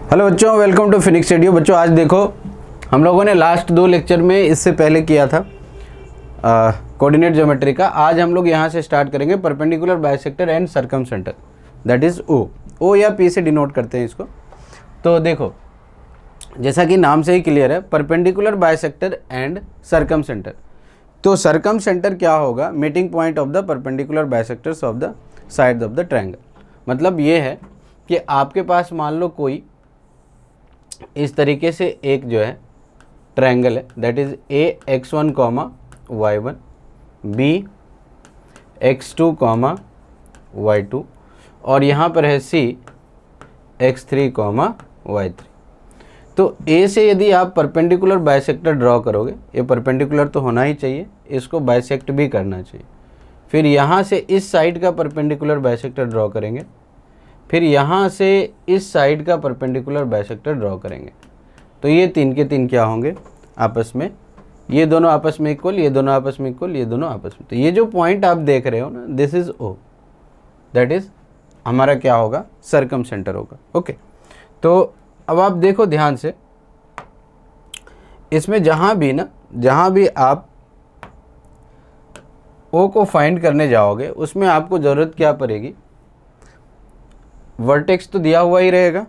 Hello बच्चों, welcome to Phoenix studio. बच्चों आज देखो, हम लोगों ने लास्ट 2 लेक्चर में इससे पहले किया था कोऑर्डिनेट ज्योमेट्री का। आज हम लोग यहाँ से स्टार्ट करेंगे perpendicular bisector and circumcentre, that is O या पी से डिनोट करते हैं इसको। तो देखो, जैसा कि नाम से ही क्लियर है, परपेंडिकुलर बाइसेक्टर एंड सर्कमसेंटर। तो सर्कमसेंटर क्या होगा? Meeting point of the perpendicular bisectors of the side of the triangle. मतलब ये है कि आपके पास मान लो कोई इस तरीके से एक जो है ट्रायंगल है, that is a x1 y1, B x2 y2 और यहाँ पर है सी x3 y3। तो ए से यदि आप परपेंडिकुलर बाइसेक्टर ड्रॉ करोगे, ये परपेंडिकुलर तो होना ही चाहिए, इसको बाइसेक्ट भी करना चाहिए। फिर यहाँ से इस साइड का परपेंडिकुलर बाइसेक्टर ड्रॉ करेंगे, फिर यहाँ से इस साइड का परपेंडिकुलर बाइसेक्टर ड्रॉ करेंगे। तो ये 3 के 3 क्या होंगे आपस में? ये दोनों आपस में इक्वल, ये दोनों आपस में इक्वल, ये दोनों आपस में। तो ये जो पॉइंट आप देख रहे हो ना, this is O, that is हमारा क्या होगा? सर्कमसेंटर होगा। ओके, तो अब आप देखो ध्यान से, इसमें जहाँ भी आप ओ को फाइंड करने जाओगे, उसमें आपको ज़रूरत क्या पड़ेगी? वर्टेक्स तो दिया हुआ ही रहेगा,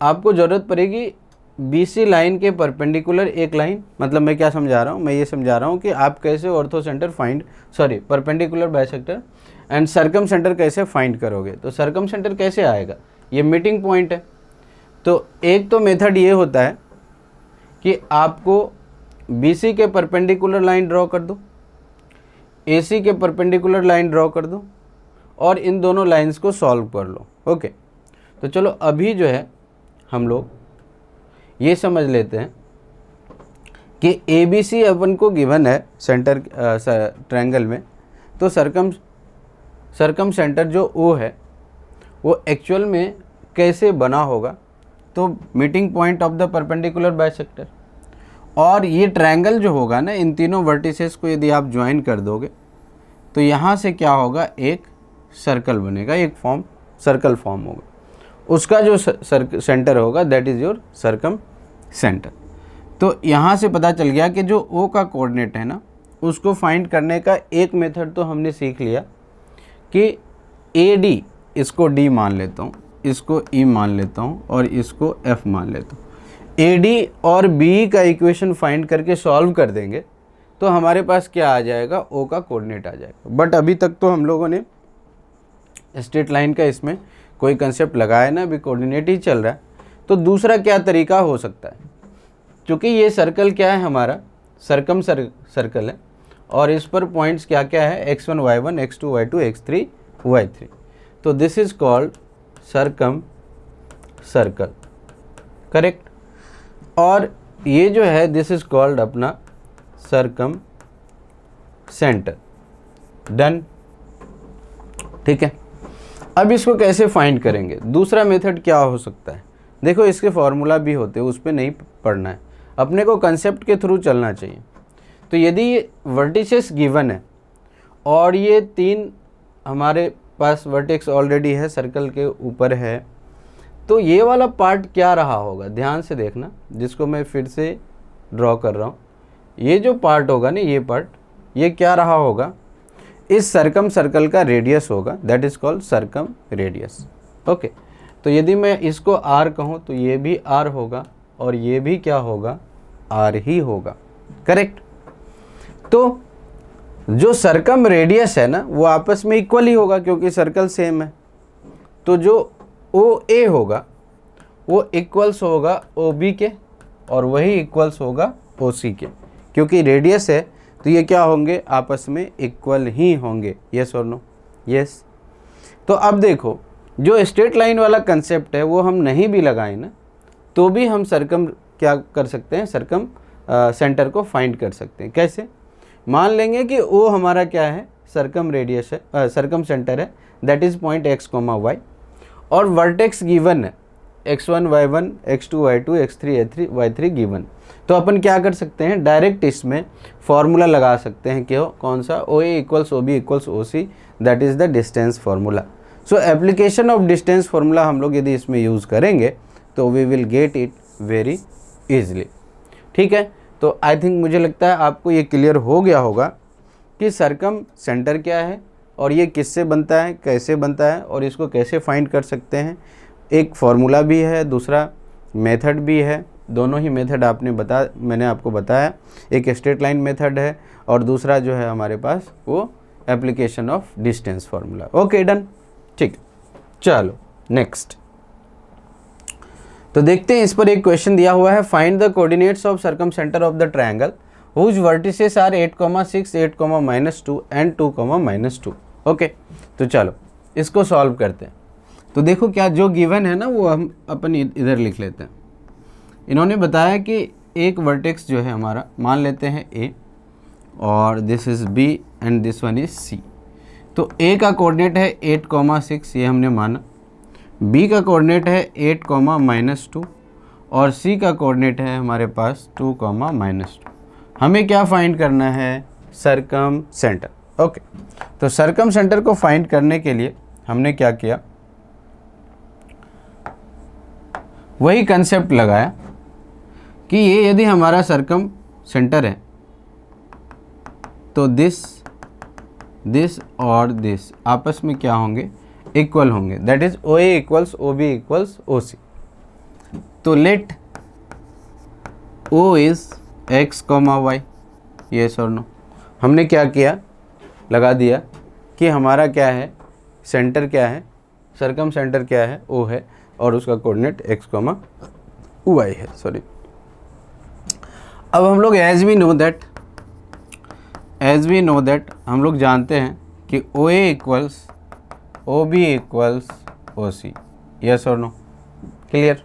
आपको ज़रूरत पड़ेगी बीसी लाइन के परपेंडिकुलर एक लाइन। मतलब मैं क्या समझा रहा हूँ? मैं ये समझा रहा हूँ कि आप कैसे ऑर्थोसेंटर परपेंडिकुलर बाइसेक्टर एंड सर्कमसेंटर कैसे फाइंड करोगे। तो सर्कमसेंटर कैसे आएगा? ये मीटिंग पॉइंट है। तो एक तो मेथड ये होता है कि आपको बीसी के परपेंडिकुलर लाइन ड्रॉ कर दो, एसी के परपेंडिकुलर लाइन ड्रॉ कर दो और इन दोनों लाइंस को सॉल्व कर लो। ओके, तो चलो अभी जो है हम लोग ये समझ लेते हैं कि ए बी सी अपन को गिवन है सेंटर ट्रायंगल में। तो सर्कमसेंटर जो ओ है वो एक्चुअल में कैसे बना होगा? तो meeting point of the perpendicular bisector, और ये ट्रायंगल जो होगा ना, इन तीनों वर्टिसेस को यदि आप ज्वाइन कर दोगे तो यहाँ से क्या होगा? एक सर्कल बनेगा, एक सर्कल फॉर्म होगा। उसका जो सेंटर होगा दैट इज़ योर सर्कमसेंटर। तो यहाँ से पता चल गया कि जो ओ का कोऑर्डिनेट है ना, उसको फाइंड करने का एक मेथड तो हमने सीख लिया कि ए डी, इसको डी मान लेता हूँ, इसको ई मान लेता हूँ और इसको एफ मान लेता हूँ। ए डी और बी का इक्वेशन फाइंड करके सॉल्व कर देंगे तो हमारे पास क्या आ जाएगा? ओ का कोऑर्डिनेट आ जाएगा। बट अभी तक तो हम लोगों ने स्ट्रेट लाइन का इसमें कोई कंसेप्ट लगाया ना, अभी कोऑर्डिनेट ही चल रहा है। तो दूसरा क्या तरीका हो सकता है? क्योंकि ये सर्कल क्या है हमारा? सर्कल है और इस पर पॉइंट्स क्या क्या है? x1 y1, x2 y2, x3 y3। तो this is called circum circle, correct. और ये जो है दिस इज कॉल्ड अपना सर्कम सेंटर। डन, ठीक है। अब इसको कैसे फाइंड करेंगे? दूसरा मेथड क्या हो सकता है? देखो, इसके फॉर्मूला भी होते हैं, उस पर नहीं पढ़ना है, अपने को कंसेप्ट के थ्रू चलना चाहिए। तो यदि ये वर्टिसेस गिवन है और ये 3 हमारे पास वर्टेक्स ऑलरेडी है, सर्कल के ऊपर है, तो ये वाला पार्ट क्या रहा होगा? ध्यान से देखना, जिसको मैं फिर से ड्रॉ कर रहा हूँ। ये जो पार्ट होगा ना, ये पार्ट, ये क्या रहा होगा? इस सर्कम सर्कल का रेडियस होगा, that is called circum radius. Okay, तो यदि मैं इसको आर कहूँ तो ये भी आर होगा और ये भी क्या होगा? आर ही होगा, करेक्ट। तो जो सर्कम रेडियस है ना, वो आपस में इक्वल ही होगा क्योंकि सर्कल सेम है। तो जो ओ ए होगा वो इक्वल्स होगा ओ बी के और वही इक्वल्स होगा ओ सी के, क्योंकि रेडियस है तो ये क्या होंगे? आपस में इक्वल ही होंगे। यस और नो? यस। तो अब देखो, जो स्ट्रेट लाइन वाला कंसेप्ट है वो हम नहीं भी लगाएं ना, तो भी हम क्या कर सकते हैं? सर्कम सेंटर को फाइंड कर सकते हैं। कैसे? मान लेंगे कि ओ हमारा क्या है? सर्कम रेडियस है, सर्कम सेंटर है, that is point x, y, और वर्टेक्स गिवन है x1 y1, x2 y2, x3 y3 given. तो अपन क्या कर सकते हैं? डायरेक्ट इसमें फॉर्मूला लगा सकते हैं कि कौन सा? O A equals O B equals O C, that is the distance formula. So application of distance formula हम लोग यदि इसमें यूज़ करेंगे तो we will get it very easily. ठीक है, तो आई थिंक मुझे लगता है आपको ये क्लियर हो गया होगा कि सरकम सेंटर क्या है और ये किससे बनता है, कैसे बनता है और इसको कैसे फाइंड कर सकते हैं। एक फार्मूला भी है, दूसरा मेथड भी है, दोनों ही मेथड मैंने आपको बताया। एक स्ट्रेट लाइन मेथड है और दूसरा जो है हमारे पास वो application of distance formula. Okay done, ठीक, चलो नेक्स्ट। तो देखते हैं, इस पर एक क्वेश्चन दिया हुआ है, find the coordinates of circumcentre of the triangle whose vertices are 8,6, 8,-2 and 2,-2। Okay, तो चलो इसको सॉल्व करते हैं। तो देखो क्या जो गिवन है ना वो हम अपन इधर लिख लेते हैं। इन्होंने बताया कि एक वर्टेक्स जो है हमारा, मान लेते हैं ए और this is B and this one is C. तो ए का कोऑर्डिनेट है 8,6, ये हमने माना। बी का कोऑर्डिनेट है 8,-2 और सी का कोऑर्डिनेट है हमारे पास 2,-2। हमें क्या फाइंड करना है, सरकम सेंटर। ओके, तो सरकम सेंटर को फाइंड करने के लिए हमने क्या किया, वही कंसेप्ट लगाया कि ये यदि हमारा सरकम सेंटर है तो दिस और दिस आपस में क्या होंगे, इक्वल होंगे, that is O A equals O B equals O C. तो let O is X comma Y, yes और नो। हमने क्या किया, लगा दिया कि हमारा क्या है, सेंटर क्या है, सरकम सेंटर क्या है, ओ है और उसका कोऑर्डिनेट एक्स कॉमा वाई है, सॉरी। अब हम लोग एज वी नो दैट हम लोग जानते हैं कि ओ A equals O B equals O C, yes और नो, क्लियर।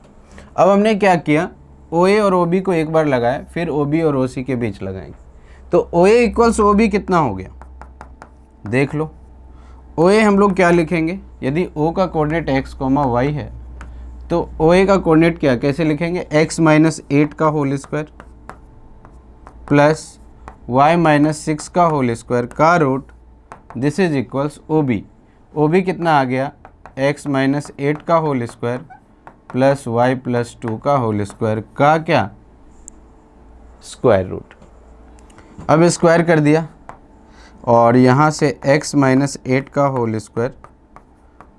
अब हमने क्या किया, ओ ए और ओ बी को एक बार लगाया, फिर ओ बी और ओ सी के बीच लगाएंगे। तो ओ ए इक्वल्स ओ बी कितना हो गया, देख लो। ओ ए हम लोग क्या लिखेंगे, यदि ओ का कोऑर्डिनेट एक्स कॉमा वाई है तो ओ ए का कोऑर्डिनेट क्या, कैसे लिखेंगे, x-8 का होल स्क्वायर प्लस y-6 का होल स्क्वायर का root, this is equals O B. O B कितना आ गया, x-8 का होल स्क्वायर प्लस y+2 का होल स्क्वायर का क्या, स्क्वायर रूट। अब स्क्वायर कर दिया और यहाँ से x-8 का होल स्क्वायर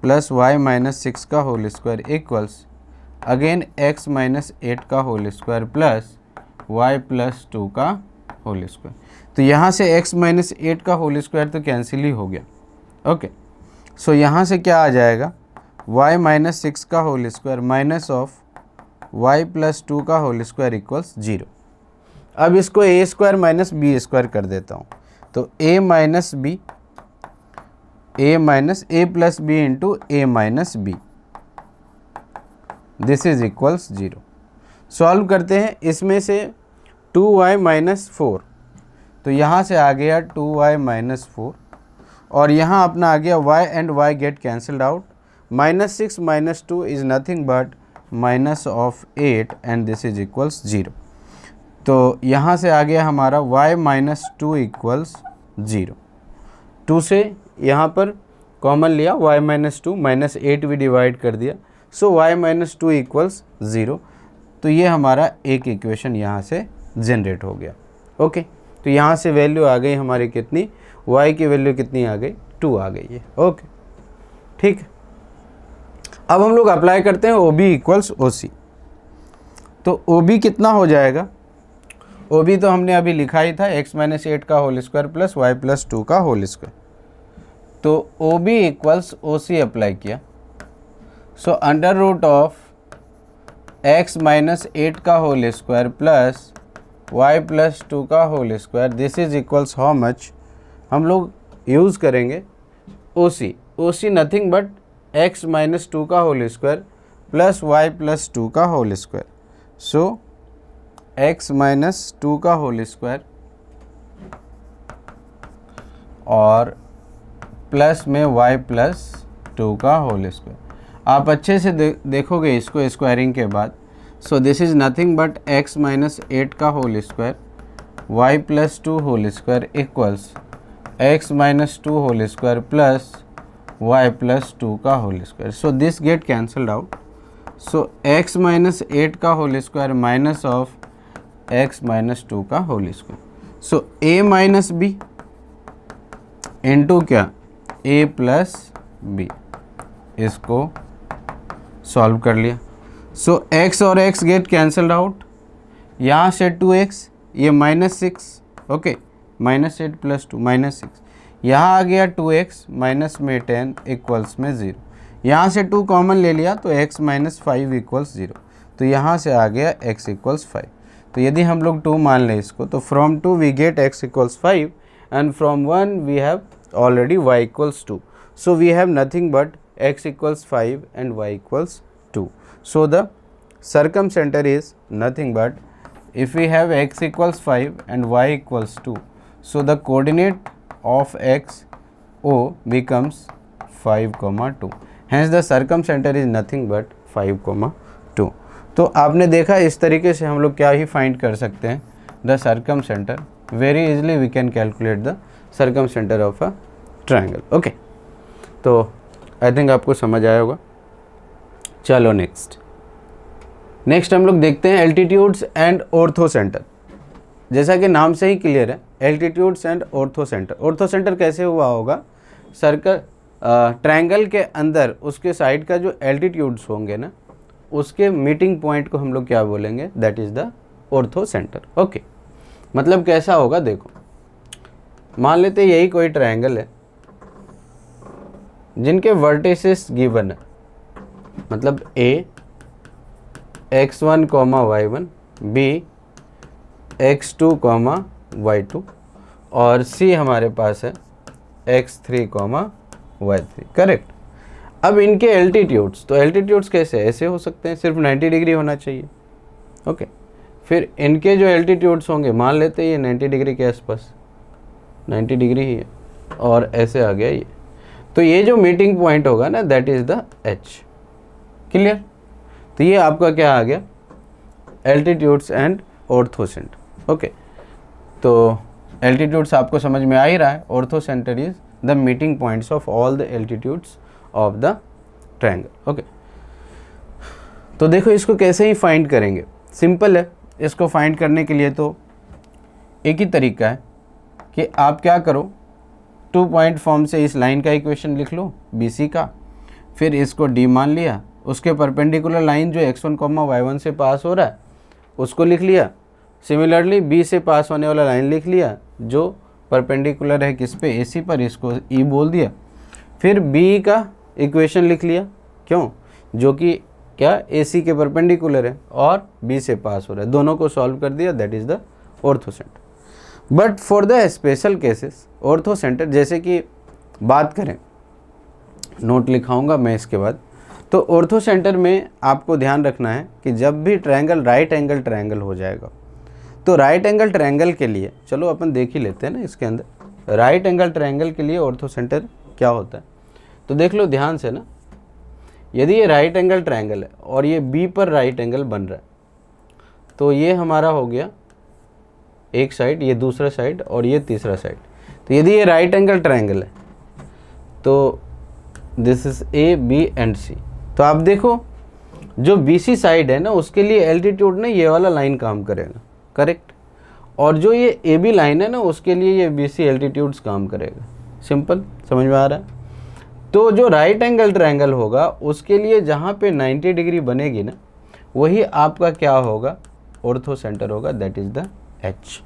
प्लस y-6 का whole square equals again x-8 का होल स्क्वायर प्लस y+2 का होल स्क्वायर। तो यहाँ से x-8 का होल स्क्वायर तो कैंसिल ही हो गया। ओके, सो यहाँ से क्या आ जाएगा, y-6 का whole square minus of y+2 का होल स्क्वायर इक्वल्स 0। अब इसको a square minus B square कर देता हूँ, तो a plus B into a minus B, this is equals 0। Solve करते हैं, इसमें से 2y-4, तो यहाँ से आ गया 2y-4 और यहाँ अपना आ गया y and y gate cancelled out. -6 - 2 is nothing but -8 and this is equals 0। तो यहाँ से आ गया हमारा y-2 इक्वल्स 0। 2 से यहाँ पर कॉमन लिया, y-2 -8 भी डिवाइड कर दिया, सो y-2 इक्वल्स 0। तो ये हमारा एक इक्वेशन यहाँ से जनरेट हो गया। ओके, तो यहाँ से वैल्यू आ गई हमारी कितनी, y की वैल्यू कितनी आ गई, 2 आ गई है। ओके, ठीक है। अब हम लोग अप्लाई करते हैं OB इक्वल्स OC। तो OB कितना हो जाएगा, OB तो हमने अभी लिखा ही था, x-8 का होल स्क्वायर प्लस y+2 का होल स्क्वायर। तो OB इक्वल्स OC अप्लाई किया, so under root of x-8 का होल स्क्वायर प्लस y+2 का whole square, this is equals how much, हम लोग यूज़ करेंगे OC नथिंग बट x-2 का whole square plus y+2 का whole square. सो x-2 का whole square और प्लस में y+2 का होल स्क्वायर। आप अच्छे से देखोगे इसको स्क्वायरिंग के बाद, so this is nothing but x-8 का whole square y+2 whole square equals x-2 whole square plus y+2 का whole square. So this get cancelled out, so x minus 8 का whole square minus of x minus 2 का whole square. So a minus B into क्या a plus B, इसको solve कर लिया। So x और x get cancelled out, यहाँ से 2x, ये -6, ओके, -8 प्लस 2 -6, यहाँ आ गया 2x माइनस में 10 इक्वल्स में 0, यहाँ से 2 कॉमन ले लिया तो x माइनस 5 इक्वल्स 0, तो यहाँ से आ गया x इक्वल्स 5। तो यदि हम लोग 2 मान लें इसको, तो from 2 we get x equals 5 and from 1 we have already y equals 2, so we have nothing but x equals 5 and y equals 2. So the circumcenter is nothing but, if we have x equals 5 and y equals 2, so the coordinate of x O becomes 5, 2. Hence the circumcenter is nothing but 5, 2. तो आपने देखा इस तरीके से हम लोग क्या ही find कर सकते हैं the circumcentre. Very easily we can calculate the circumcentre of a triangle. Okay, तो आई थिंक आपको समझ आया होगा। चलो नेक्स्ट हम लोग देखते हैं एल्टीट्यूड्स एंड ऑर्थोसेंटर। जैसा कि नाम से ही क्लियर है, एल्टीट्यूड्स एंड ऑर्थोसेंटर। ऑर्थोसेंटर कैसे हुआ होगा, सर्कल ट्रायंगल के अंदर उसके साइड का जो एल्टीट्यूड्स होंगे ना, उसके मीटिंग पॉइंट को हम लोग क्या बोलेंगे, दैट इज़ द ऑर्थोसेंटर। ओके, मतलब कैसा होगा, देखो मान लेते यही कोई ट्रायंगल है जिनके वर्टिसेस गिवन है, मतलब a x1, y1, b x2, y2 और c हमारे पास है x3, y3, करेक्ट। अब इनके एल्टीट्यूड्स, तो एल्टीट्यूड्स कैसे ऐसे हो सकते हैं, सिर्फ 90 डिग्री होना चाहिए। ओके, फिर इनके जो एल्टीट्यूड्स होंगे, मान लेते हैं ये 90 डिग्री के आसपास, 90 डिग्री ही है, और ऐसे आ गया ये, तो ये जो मीटिंग पॉइंट होगा ना, that is the H। Clear? तो ये आपका क्या आ गया, एल्टीट्यूड्स एंड ऑर्थोसेंटर। ओके, तो एल्टीट्यूड्स आपको समझ में आ ही रहा है, orthocentre is the meeting points of all the altitudes of the triangle. Okay, तो देखो इसको कैसे ही फाइंड करेंगे, सिंपल है। इसको फाइंड करने के लिए तो एक ही तरीका है कि आप क्या करो, 2 पॉइंट फॉर्म से इस लाइन का इक्वेशन लिख लो BC का, फिर इसको D मान लिया, उसके परपेंडिकुलर लाइन जो x1, y1 से पास हो रहा है उसको लिख लिया, सिमिलरली B से पास होने वाला लाइन लिख लिया जो परपेंडिकुलर है किस पे, AC पर, इसको E बोल दिया, फिर B का इक्वेशन लिख लिया, क्यों, जो कि क्या AC के परपेंडिकुलर है और B से पास हो रहा है, दोनों को सॉल्व कर दिया, that is the orthocentre. But for the special cases orthocentre, जैसे कि बात करें, नोट लिखाऊंगा मैं इसके बाद, तो ऑर्थोसेंटर में आपको ध्यान रखना है कि जब भी ट्रायंगल राइट एंगल ट्रायंगल हो जाएगा, तो राइट एंगल ट्रायंगल के लिए, चलो अपन देख ही लेते हैं ना इसके अंदर, राइट एंगल ट्रायंगल के लिए ऑर्थोसेंटर क्या होता है, तो देख लो ध्यान से ना, यदि ये राइट एंगल ट्रायंगल है और ये B पर राइट एंगल बन रहा है, तो ये हमारा हो गया एक साइड, ये दूसरा साइड और ये तीसरा साइड। तो यदि ये राइट एंगल ट्रायंगल है तो this is A, B and C। तो आप देखो जो BC साइड है ना, उसके लिए एल्टीट्यूड ना ये वाला लाइन काम करेगा, करेक्ट, और जो ये AB लाइन है ना, उसके लिए ये BC एल्टीट्यूड्स काम करेगा। सिंपल, समझ में आ रहा है? तो जो राइट एंगल ट्रायंगल होगा उसके लिए जहाँ पे 90 डिग्री बनेगी ना, वही आपका क्या होगा, ऑर्थोसेंटर होगा, that is the H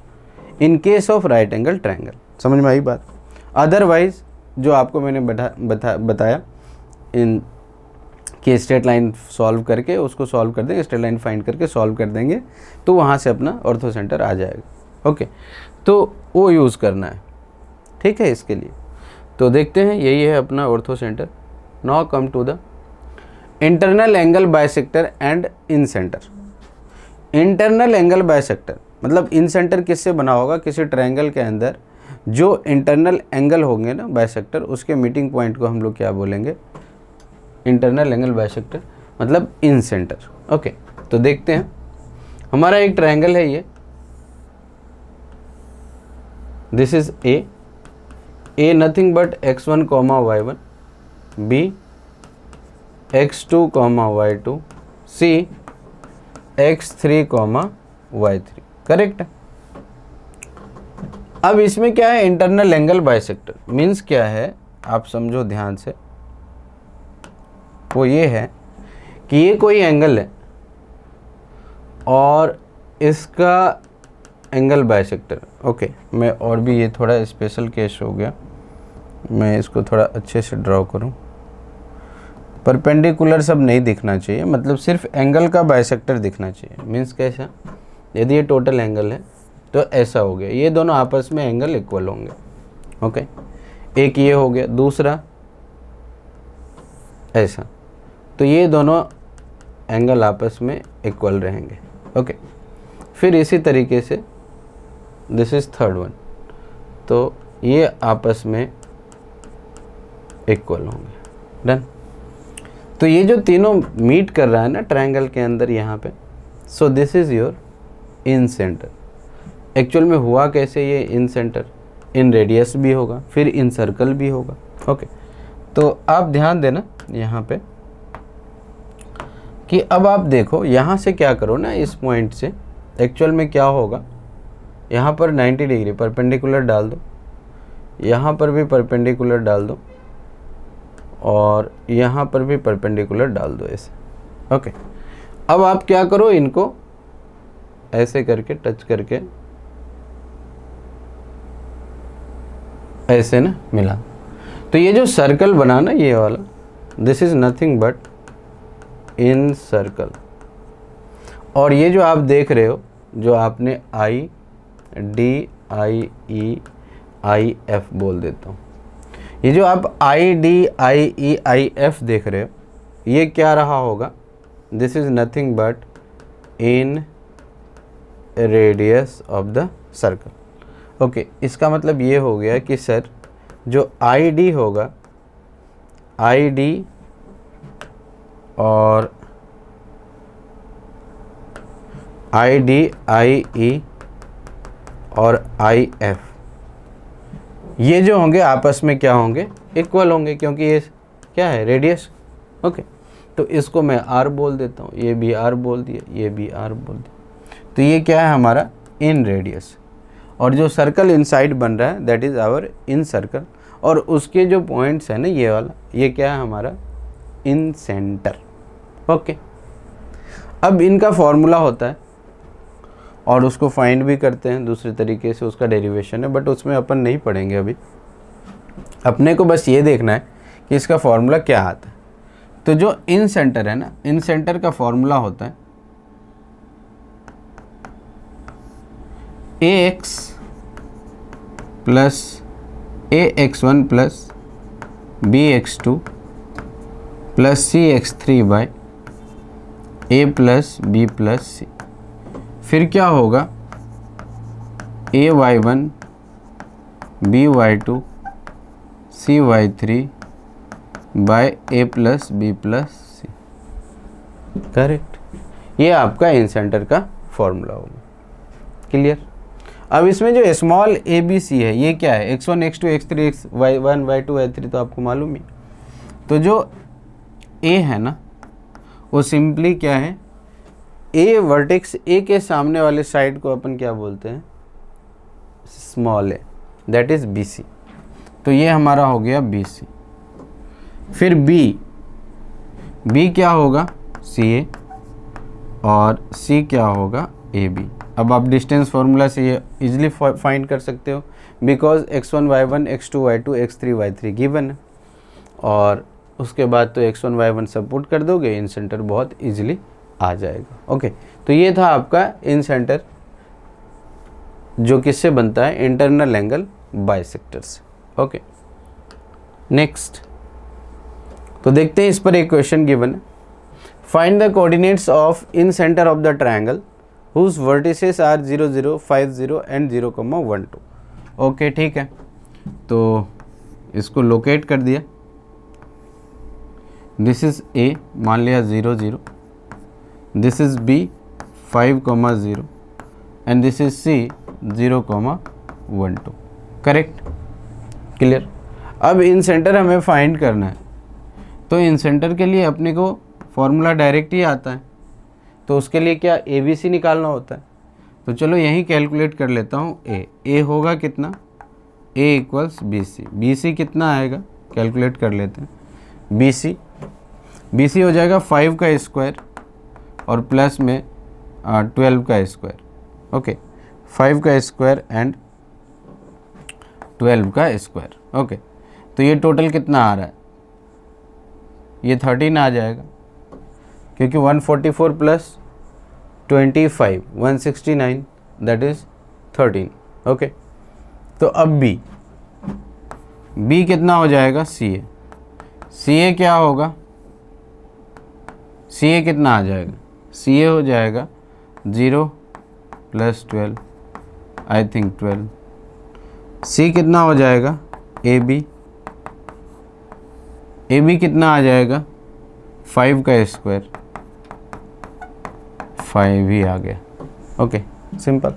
in case of right angle triangle. समझ में आई बात? अदरवाइज जो आपको मैंने बताया इन कि स्ट्रेट लाइन सॉल्व करके उसको सॉल्व कर देंगे, स्ट्रेट लाइन फाइंड करके सॉल्व कर देंगे, तो वहाँ से अपना ऑर्थोसेंटर आ जाएगा। ओके, तो वो यूज़ करना है, ठीक है। इसके लिए तो देखते हैं, यही है अपना orthocentre. Now come to the internal angle bisector and incentre. Internal angle bisector मतलब इन सेंटर किससे बना होगा, किसी ट्रायंगल के अंदर जो इंटरनल एंगल होंगे ना बाइसेक्टर, उसके मीटिंग पॉइंट को हम लोग क्या बोलेंगे, इंटरनल एंगल बाइसेक्टर, मतलब इन सेंटर। ओके, तो देखते हैं, हमारा एक ट्रायंगल है ये, this is A nothing but x1, y1, b x2, y2, C x3, y3, correct. अब इसमें क्या है, इंटरनल एंगल बाइसेक्टर मीन्स क्या है, आप समझो ध्यान से, वो ये है कि ये कोई एंगल है और इसका एंगल बाइसेक्टर। ओके, मैं और भी, ये थोड़ा स्पेशल केस हो गया, मैं इसको थोड़ा अच्छे से ड्रॉ करूं। परपेंडिकुलर सब नहीं दिखना चाहिए, मतलब सिर्फ एंगल का बाइसेक्टर दिखना चाहिए। मीन्स कैसा, यदि ये टोटल एंगल है तो ऐसा हो गया, ये दोनों आपस में एंगल इक्वल होंगे। ओके, एक ये हो गया, दूसरा ऐसा, तो ये दोनों एंगल आपस में इक्वल रहेंगे। ओके, फिर इसी तरीके से दिस इज थर्ड वन, तो ये आपस में इक्वल होंगे। डन। तो ये जो तीनों मीट कर रहा है ना ट्रायंगल के अंदर यहाँ पे, सो this is your in centre. Actual में हुआ कैसे, ये इन सेंटर इन रेडियस भी होगा, फिर इन सर्कल भी होगा। ओके, तो आप ध्यान देना यहाँ पे कि अब आप देखो यहाँ से क्या करो ना, इस पॉइंट से एक्चुअल में क्या होगा, यहाँ पर 90 डिग्री परपेंडिकुलर डाल दो, यहाँ पर भी परपेंडिकुलर डाल दो और यहाँ पर भी परपेंडिकुलर डाल दो ऐसे। ओके, अब आप क्या करो, इनको ऐसे करके टच करके ऐसे ना मिला, तो ये जो सर्कल बना ना ये वाला, this is nothing but in circle. और ये जो आप देख रहे हो, जो आपने I D I E I F बोल देता हूँ, ये जो आप I D I E I F देख रहे हो, ये क्या रहा होगा, this is nothing but in radius of the circle. Okay, इसका मतलब ये हो गया कि सर जो आई डी होगा, आई डी और आई डी आई ई और आई एफ, ये जो होंगे आपस में क्या होंगे, इक्वल होंगे, क्योंकि ये क्या है, रेडियस। ओके, तो इसको मैं आर बोल देता हूँ, ये भी आर बोल दिया, ये भी आर बोल दिया, तो ये क्या है हमारा इन रेडियस। और जो सर्कल इनसाइड बन रहा है that is our incircle, और उसके जो पॉइंट्स है ना ये वाला, ये क्या है हमारा इन सेंटर। ओके, अब इनका फॉर्मूला होता है और उसको फाइंड भी करते हैं दूसरे तरीके से, उसका डेरिवेशन है, बट उसमें अपन नहीं पढ़ेंगे अभी। अपने को बस ये देखना है कि इसका फॉर्मूला क्या आता है। तो जो इन सेंटर है ना, इन सेंटर का फॉर्मूला होता है ax plus ax1 plus bx2 plus cx3 by a plus b plus c। फिर क्या होगा, ay1 by2 cy3 by a plus b plus c। Correct, ये आपका इन सेंटर का फॉर्मूला होगा। क्लियर। अब इसमें जो स्मॉल ए बी सी है, ये क्या है, x1 x2 x3 y1 y2 y3 तो आपको मालूम ही। तो जो a है ना, वो सिंपली क्या है, ए वर्टेक्स ए के सामने वाले साइड को अपन क्या बोलते हैं, small A, that is B C. तो ये हमारा हो गया बी सी। फिर बी क्या होगा, सी ए, और सी क्या होगा, ए बी। अब आप डिस्टेंस फार्मूला से ये इजीली फाइंड कर सकते हो, because x1 y1 x2 y2 x3 y3 given है, और उसके बाद तो x1 y1 सब पुट कर दोगे, इन सेंटर बहुत इजीली आ जाएगा। ओके, तो ये था आपका इन सेंटर, जो किससे बनता है, इंटरनल एंगल बाइसेक्टर से। ओके, नेक्स्ट तो देखते हैं, इस पर एक क्वेश्चन गिवन है, find the coordinates of in centre of the triangle whose vertices are 0 0 5 0 and 0 1 2। Okay, ठीक है, तो इसको लोकेट कर दिया। दिस इज ए, मान लिया 0 0, this is B 5 0 and this is C 0 1 2। Correct, clear. अब इन सेंटर हमें फाइंड करना है, तो इन सेंटर के लिए अपने को फॉर्मूला डायरेक्ट ही आता है, तो उसके लिए क्या ABC निकालना होता है। तो चलो यहीं कैलकुलेट कर लेता हूँ। ए होगा कितना, A इक्वल्स BC कितना आएगा, कैलकुलेट कर लेते हैं। BC हो जाएगा 5 का स्क्वायर और प्लस में 12 का स्क्वायर। ओके, 5 का स्क्वायर एंड 12 का स्क्वायर। ओके, तो ये टोटल कितना आ रहा है, ये 13 आ जाएगा, क्योंकि 144 प्लस 25 169 दैट इज़ 13। ओके, तो अब B कितना हो जाएगा, CA क्या होगा, CA कितना आ जाएगा, CA हो जाएगा 0 प्लस 12 आई थिंक 12। C कितना हो जाएगा, AB कितना आ जाएगा, 5 का स्क्वायर, 5 ही आ गया। Okay, simple.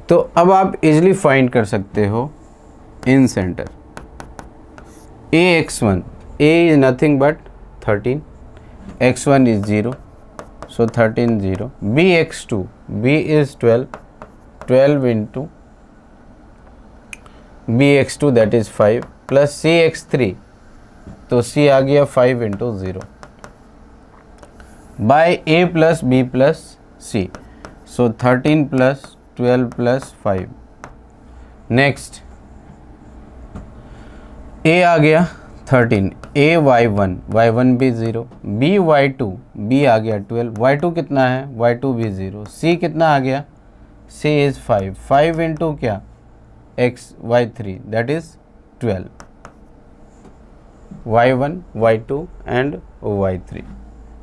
तो अब आप इजीली फाइंड कर सकते हो इन centre. AX1, A is nothing but 13, X1 is 0, so 13 0. BX2, B is 12, 12 into BX2 that is 5 plus CX3, तो C आ गया 5 into 0 by A plus B plus C, so 13 plus 12 plus 5। Next A आ गया 13, A Y1 भी 0, B Y2, B आ गया 12, Y2 कितना है, Y2 भी 0, C कितना आ गया, C is 5 इंटू क्या, X Y3 that is 12, Y1 Y2 and Y3,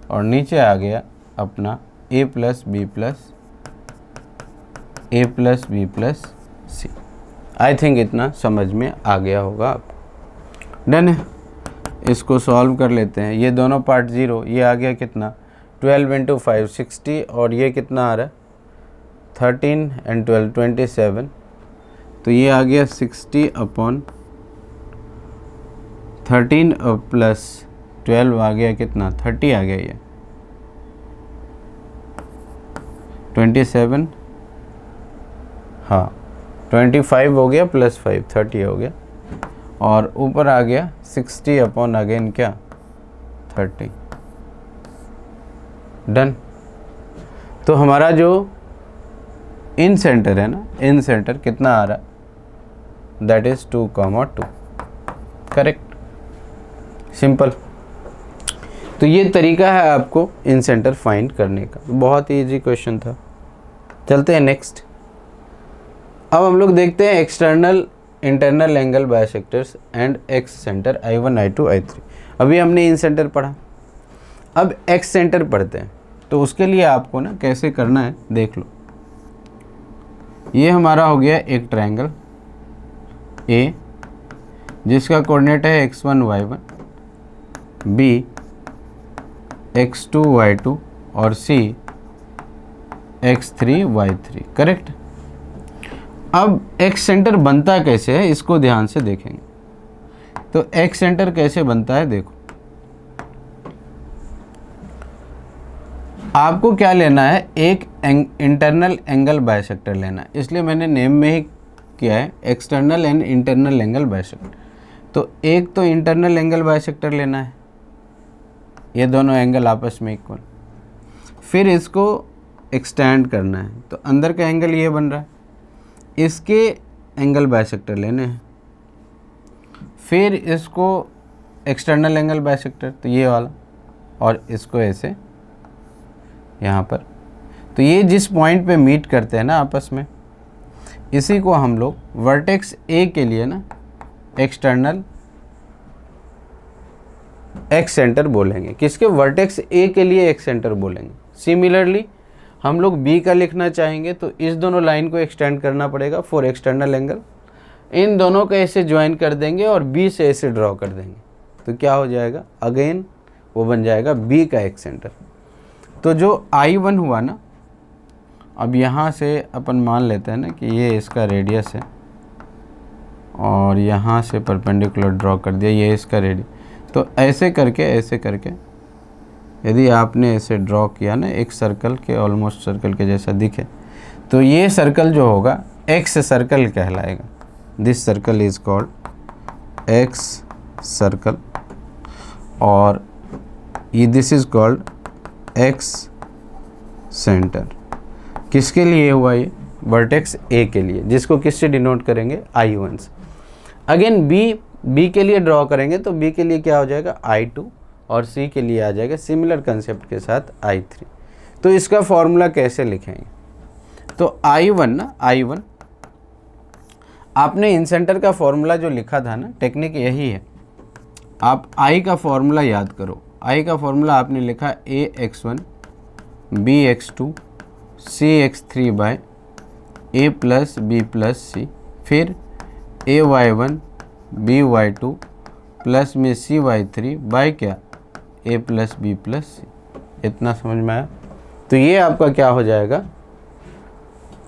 और नीचे आ गया अपना A plus B plus C। I think इतना समझ में आ गया होगा आपको। डन है, इसको सॉल्व कर लेते हैं। ये दोनों पार्ट 0, ये आ गया कितना, 12 इंटू 5 60, और ये कितना आ रहा है 13 एंड 12 27, तो ये आ गया 60 अपॉन 13 प्लस 12 आ गया कितना, 30 आ गया, ये 27, हाँ 25 हो गया प्लस 5 30 हो गया, और ऊपर आ गया 60 अपॉन अगेन क्या 30। डन। तो हमारा जो इन सेंटर है ना, इन सेंटर कितना आ रहा, दैट इज 2,2। Correct, simple. तो ये तरीका है आपको इन सेंटर फाइंड करने का, बहुत ही इजी क्वेश्चन था। चलते हैं नेक्स्ट। अब हम लोग देखते हैं external internal angle bisectors and x centre I1 I2 I3। अभी हमने इन सेंटर पढ़ा, अब एक्स सेंटर पढ़ते हैं। तो उसके लिए आपको ना कैसे करना है देख लो। ये हमारा हो गया एक ट्रायंगल A जिसका कोऑर्डिनेट है x1 y1, B x2 y2 और C x3 y3। करेक्ट। अब एक्स सेंटर बनता कैसे है इसको ध्यान से देखेंगे। तो एक्स सेंटर कैसे बनता है देखो, आपको क्या लेना है, एक इंटरनल एंगल बाइसेक्टर लेना है, इसलिए मैंने नेम में ही किया है external and internal angle bisector. तो एक तो इंटरनल एंगल बाइसेक्टर लेना है, ये दोनों एंगल आपस में इक्वल, फिर इसको एक्सटेंड करना है, तो अंदर का एंगल ये बन रहा है, इसके एंगल बाइसेक्टर लेने हैं, फिर इसको एक्सटर्नल एंगल बाइसेक्टर, तो ये वाला, और इसको ऐसे यहाँ पर। तो ये जिस पॉइंट पे मीट करते हैं ना आपस में, इसी को हम लोग वर्टेक्स ए के लिए ना एक्सटर्नल एक्स सेंटर बोलेंगे। किसके, वर्टेक्स ए के लिए एक्स सेंटर बोलेंगे। सिमिलरली हम लोग बी का लिखना चाहेंगे तो इस दोनों लाइन को एक्सटेंड करना पड़ेगा फॉर एक्सटर्नल एंगल, इन दोनों को ऐसे ज्वाइन कर देंगे और बी से ऐसे ड्रॉ कर देंगे, तो क्या हो जाएगा, अगेन वो बन जाएगा बी का एक्स सेंटर। तो जो I1 हुआ ना, अब यहाँ से अपन मान लेते हैं ना कि ये इसका रेडियस है और यहाँ से परपेंडिकुलर ड्रॉ कर दिया, ये इसका रेडियस, तो ऐसे करके यदि आपने इसे ड्रॉ किया ना एक सर्कल के, ऑलमोस्ट सर्कल के जैसा दिखे, तो ये सर्कल जो होगा एक्स सर्कल कहलाएगा। This circle is called x circle, और ये this is called x centre. किसके लिए हुआ ये? वर्टेक्स ए के लिए, जिसको किससे डिनोट करेंगे? I1 से। अगेन बी के लिए ड्रॉ करेंगे तो बी के लिए क्या हो जाएगा? I2, और सी के लिए आ जाएगा सिमिलर कंसेप्ट के साथ I3। तो इसका फॉर्मूला कैसे लिखेंगे? तो I1 ना, I1 आपने इन सेंटर का फॉर्मूला जो लिखा था ना, टेक्निक यही है। आप I का फॉर्मूला याद करो। I का फॉर्मूला आपने लिखा AX1 BX2 CX3 by A plus B plus C, फिर AY1 BY2 प्लस में CY3 बाय क्या? A plus B plus C. इतना समझ में आया? तो ये आपका क्या हो जाएगा?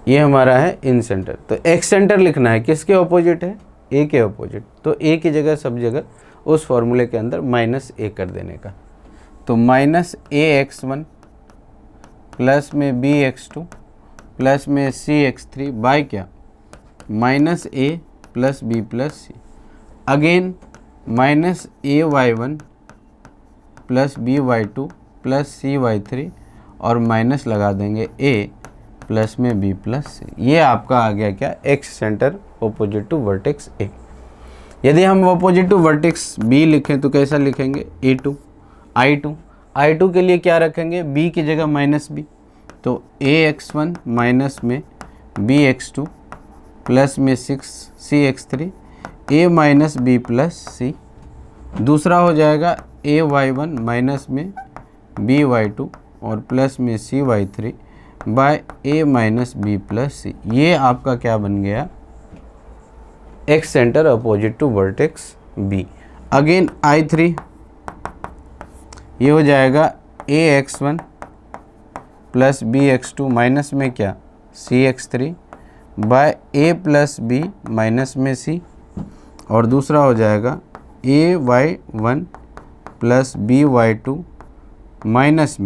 ये हमारा है इन सेंटर। तो एक्स सेंटर लिखना है, किसके ऑपोजिट है? ए के ऑपोजिट। तो ए की जगह सब जगह उस फॉर्मूले के अंदर माइनस ए कर देने का। तो माइनस AX1 प्लस में BX2 प्लस में CX3 बाय क्या? Minus A plus B plus C. Again minus AY1 plus BY2 plus CY3, और माइनस लगा देंगे A प्लस में B प्लस सी। ये आपका आ गया क्या? Excentre opposite to vertex A. यदि हम ऑपोजिट टू वर्टेक्स बी लिखें तो कैसा लिखेंगे? A2 I2 के लिए क्या रखेंगे? B की जगह माइनस बी। तो AX1 माइनस में BX2 प्लस में 6CX3 A minus B plus C. दूसरा हो जाएगा AY1 माइनस में BY2 और प्लस में CY3 by A minus B plus C. ये आपका क्या बन गया? X centre opposite to vertex B. Again I3, ये हो जाएगा AX1 प्लस BX2 माइनस में क्या? CX3 by A plus B minus में C, और दूसरा हो जाएगा AY1 प्लस BY2 माइनस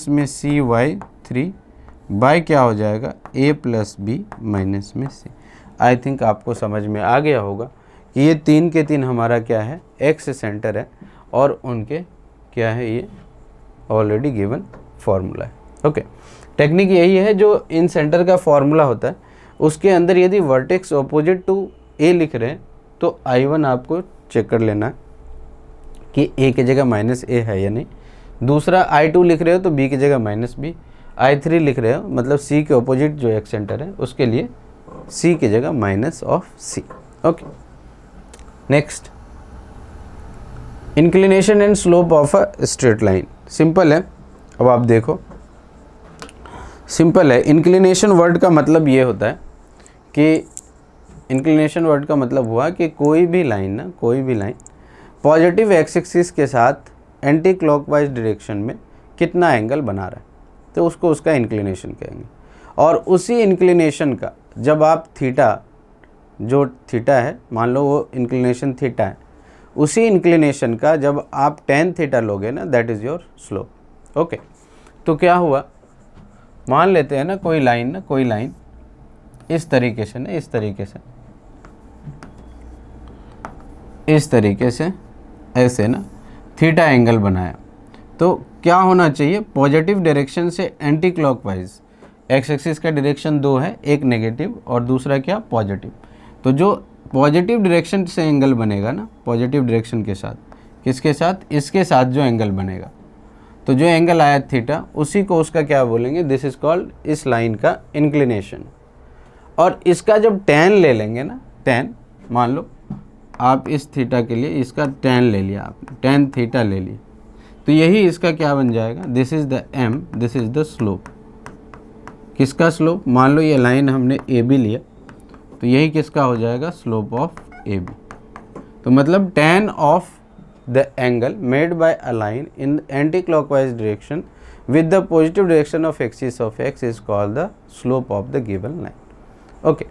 में CY3 बाय क्या हो जाएगा? A प्लस बी माइनस में C। आई थिंक आपको समझ में आ गया होगा कि ये तीन के तीन हमारा क्या है? एक्स सेंटर है, और उनके क्या है? ये ऑलरेडी गिवन फॉर्मूला है। ओके, टेक्निक यही है, जो इन सेंटर का फॉर्मूला होता है उसके अंदर यदि वर्टेक्स ऑपोजिट टू ए लिख रहे हैं तो I1 आपको चेक कर लेना है कि ए की जगह माइनस ए है या नहीं। दूसरा I2 लिख रहे हो तो बी की जगह माइनस बी। I3 लिख रहे हो मतलब सी के ऑपोजिट जो एक्स सेंटर है उसके लिए सी की जगह minus of C. Okay, next, inclination and slope of a straight line. Simple है। अब आप देखो, सिंपल है। इंक्लिनेशन वर्ड का मतलब ये होता है कि इंक्लिनेशन वर्ड का मतलब हुआ कि कोई भी लाइन पॉजिटिव एक्स एक्सिस के साथ एंटी क्लॉकवाइज डायरेक्शन में कितना एंगल बना रहा है, तो उसको उसका इंक्लिनेशन कहेंगे। और उसी इंक्लिनेशन का जब आप जो थीटा है, मान लो वो इंक्लिनेशन थीटा है, उसी इंक्लिनेशन का जब आप टेन थीटा लोगे ना, that is your slope. Okay, तो क्या हुआ, मान लेते हैं ना कोई लाइन इस तरीके से ऐसे ना थीटा एंगल बनाया, तो क्या होना चाहिए? पॉजिटिव डायरेक्शन से एंटी क्लॉकवाइज, एक्स एक्सिस का डायरेक्शन दो है, एक नेगेटिव और दूसरा क्या? पॉजिटिव। तो जो पॉजिटिव डायरेक्शन से एंगल बनेगा ना, पॉजिटिव डायरेक्शन के साथ, किसके साथ? इसके साथ जो एंगल बनेगा, तो जो एंगल आया थीटा, उसी को उसका क्या बोलेंगे? दिस इज कॉल्ड, इस लाइन का इंक्लिनेशन। और इसका जब टेन ले लेंगे ना, टेन, मान लो आप इस थीटा के लिए इसका टेन ले लिया आपने, टेन थीटा ले लिया, तो यही इसका क्या बन जाएगा? This is the M, this is the slope. किसका स्लोप? मान लो ये लाइन हमने ए बी लिया, तो यही किसका हो जाएगा? Slope of A B. तो मतलब tan of the angle made by a line in anticlockwise direction with the positive direction of axis of x is called the slope of the given line. Okay,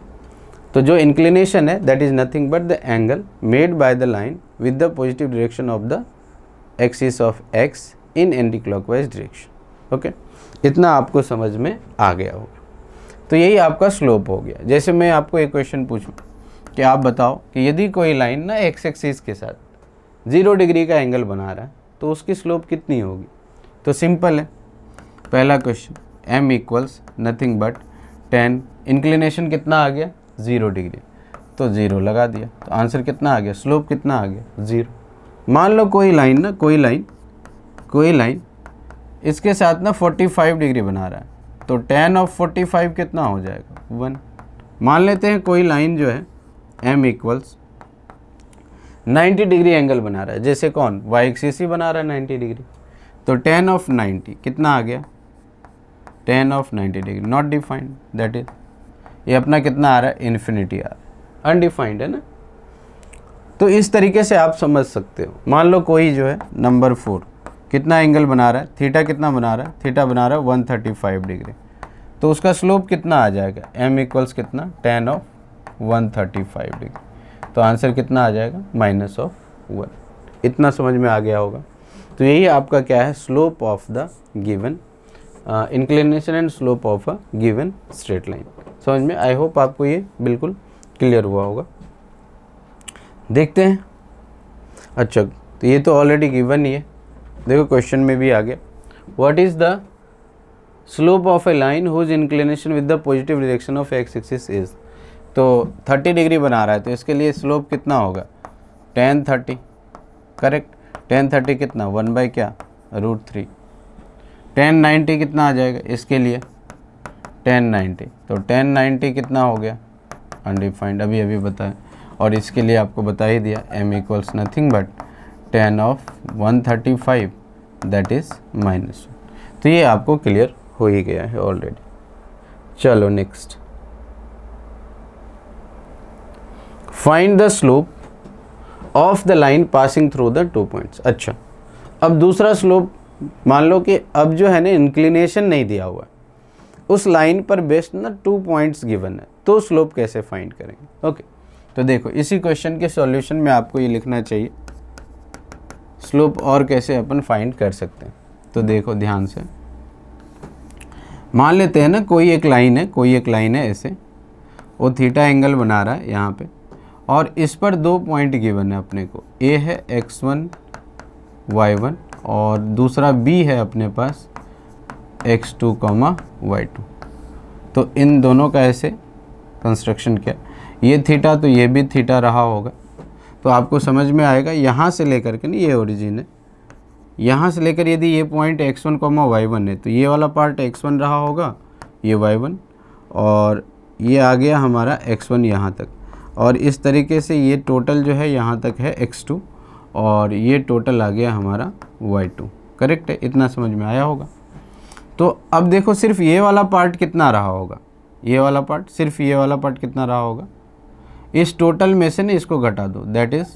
तो जो inclination है that is nothing but the angle made by the line with the positive direction of the axis of x in anticlockwise direction. Okay, इतना आपको समझ में आ गया होगा। तो यही आपका स्लोप हो गया। जैसे मैं आपको एक क्वेश्चन पूछूं कि आप बताओ कि यदि कोई लाइन ना एक्स एक्सिस के साथ 0 डिग्री का एंगल बना रहा है तो उसकी स्लोप कितनी होगी। तो सिंपल है, पहला question m equals nothing but 10, inclination कितना आ गया 0 डिग्री, तो 0 लगा दिया, तो आंसर कितना आ गया, स्लोप कितना आ गया 0। मान लो कोई लाइन ना कोई लाइन इसके साथ ना 45 डिग्री बना रहा है, तो tan ऑफ 45 कितना हो जाएगा 1। मान लेते हैं कोई लाइन जो है m इक्वल्स 90 डिग्री एंगल बना रहा है, जैसे कौन y एक्सिस ही बना रहा है 90 डिग्री, तो tan ऑफ 90 कितना आ गया, tan of 90 degree not defined, that is ये अपना कितना आ रहा है इन्फिनिटी आ रहा है, अनडिफाइंड है ना। तो इस तरीके से आप समझ सकते हो। मान लो कोई जो है नंबर 4 कितना एंगल बना रहा है, थीटा कितना बना रहा है, थीटा बना रहा है 135 डिग्री, तो उसका स्लोप कितना आ जाएगा m इक्वल्स कितना tan ऑफ 135 डिग्री, तो आंसर कितना आ जाएगा -1। इतना समझ में आ गया होगा। तो यही आपका क्या है, slope of the given inclination and slope of a given straight line. समझ में, आई होप आपको ये बिल्कुल क्लियर हुआ होगा। देखते हैं। अच्छा, तो ये तो ऑलरेडी गिवन ही है, देखो क्वेश्चन में भी आ गया, what is the slope of a line whose inclination with the positive direction of X axis is. तो 30 डिग्री बना रहा है, तो इसके लिए स्लोप कितना होगा tan 30, करेक्ट। tan 30 कितना 1 बाई क्या √3। tan 90 कितना आ जाएगा इसके लिए tan 90, तो tan 90 कितना हो गया अनडिफाइंड, अभी बताया। और इसके लिए आपको बता ही दिया m equals nothing but tan of 135 that is -1। तो ये आपको क्लियर हो ही गया है ऑलरेडी। चलो next, find the slope of the line passing through the 2 points. अच्छा, अब दूसरा स्लोप मान लो कि अब जो है ना इंक्लिनेशन नहीं दिया हुआ, उस लाइन पर बेस्ड ना 2 पॉइंट्स गिवन है, तो स्लोप कैसे फाइंड करेंगे। ओके, तो देखो इसी क्वेश्चन के सॉल्यूशन में आपको ये लिखना चाहिए स्लोप और कैसे अपन फाइंड कर सकते हैं। तो देखो ध्यान से, मान लेते हैं ना कोई एक लाइन है ऐसे, वो थीटा एंगल बना रहा है यहाँ पे, और इस पर 2 पॉइंट गिवन है अपने को, ए है x1 y1 और दूसरा b है अपने पास x2 y2। तो इन दोनों का ऐसे कंस्ट्रक्शन किया, ये थीटा तो ये भी थीटा रहा होगा, तो आपको समझ में आएगा यहाँ से लेकर के ना, ये ओरिजिन है, यहाँ से लेकर यदि ये पॉइंट x1 y1 है, तो ये वाला पार्ट x1 रहा होगा, ये y1, और ये आ गया हमारा x1 यहाँ तक, और इस तरीके से ये टोटल जो है यहाँ तक है x2, और ये टोटल आ गया हमारा y2। करेक्ट है, इतना समझ में आया होगा। तो अब देखो सिर्फ ये वाला पार्ट कितना रहा होगा, ये वाला पार्ट, सिर्फ ये वाला पार्ट कितना रहा होगा, इस टोटल में से ना इसको घटा दो, that is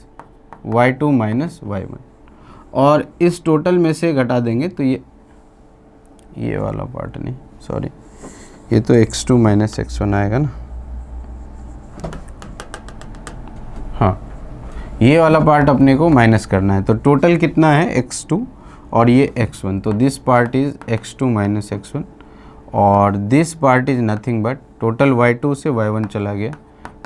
y2 minus y1, और इस टोटल में से घटा देंगे तो ये वाला पार्ट नहीं, सॉरी, ये तो x2 माइनस x1 आएगा ना, हाँ ये वाला पार्ट अपने को माइनस करना है। तो टोटल कितना है x2 और ये x1, तो this part is x2 minus x1, और this part is nothing but total y2 से y1 चला गया,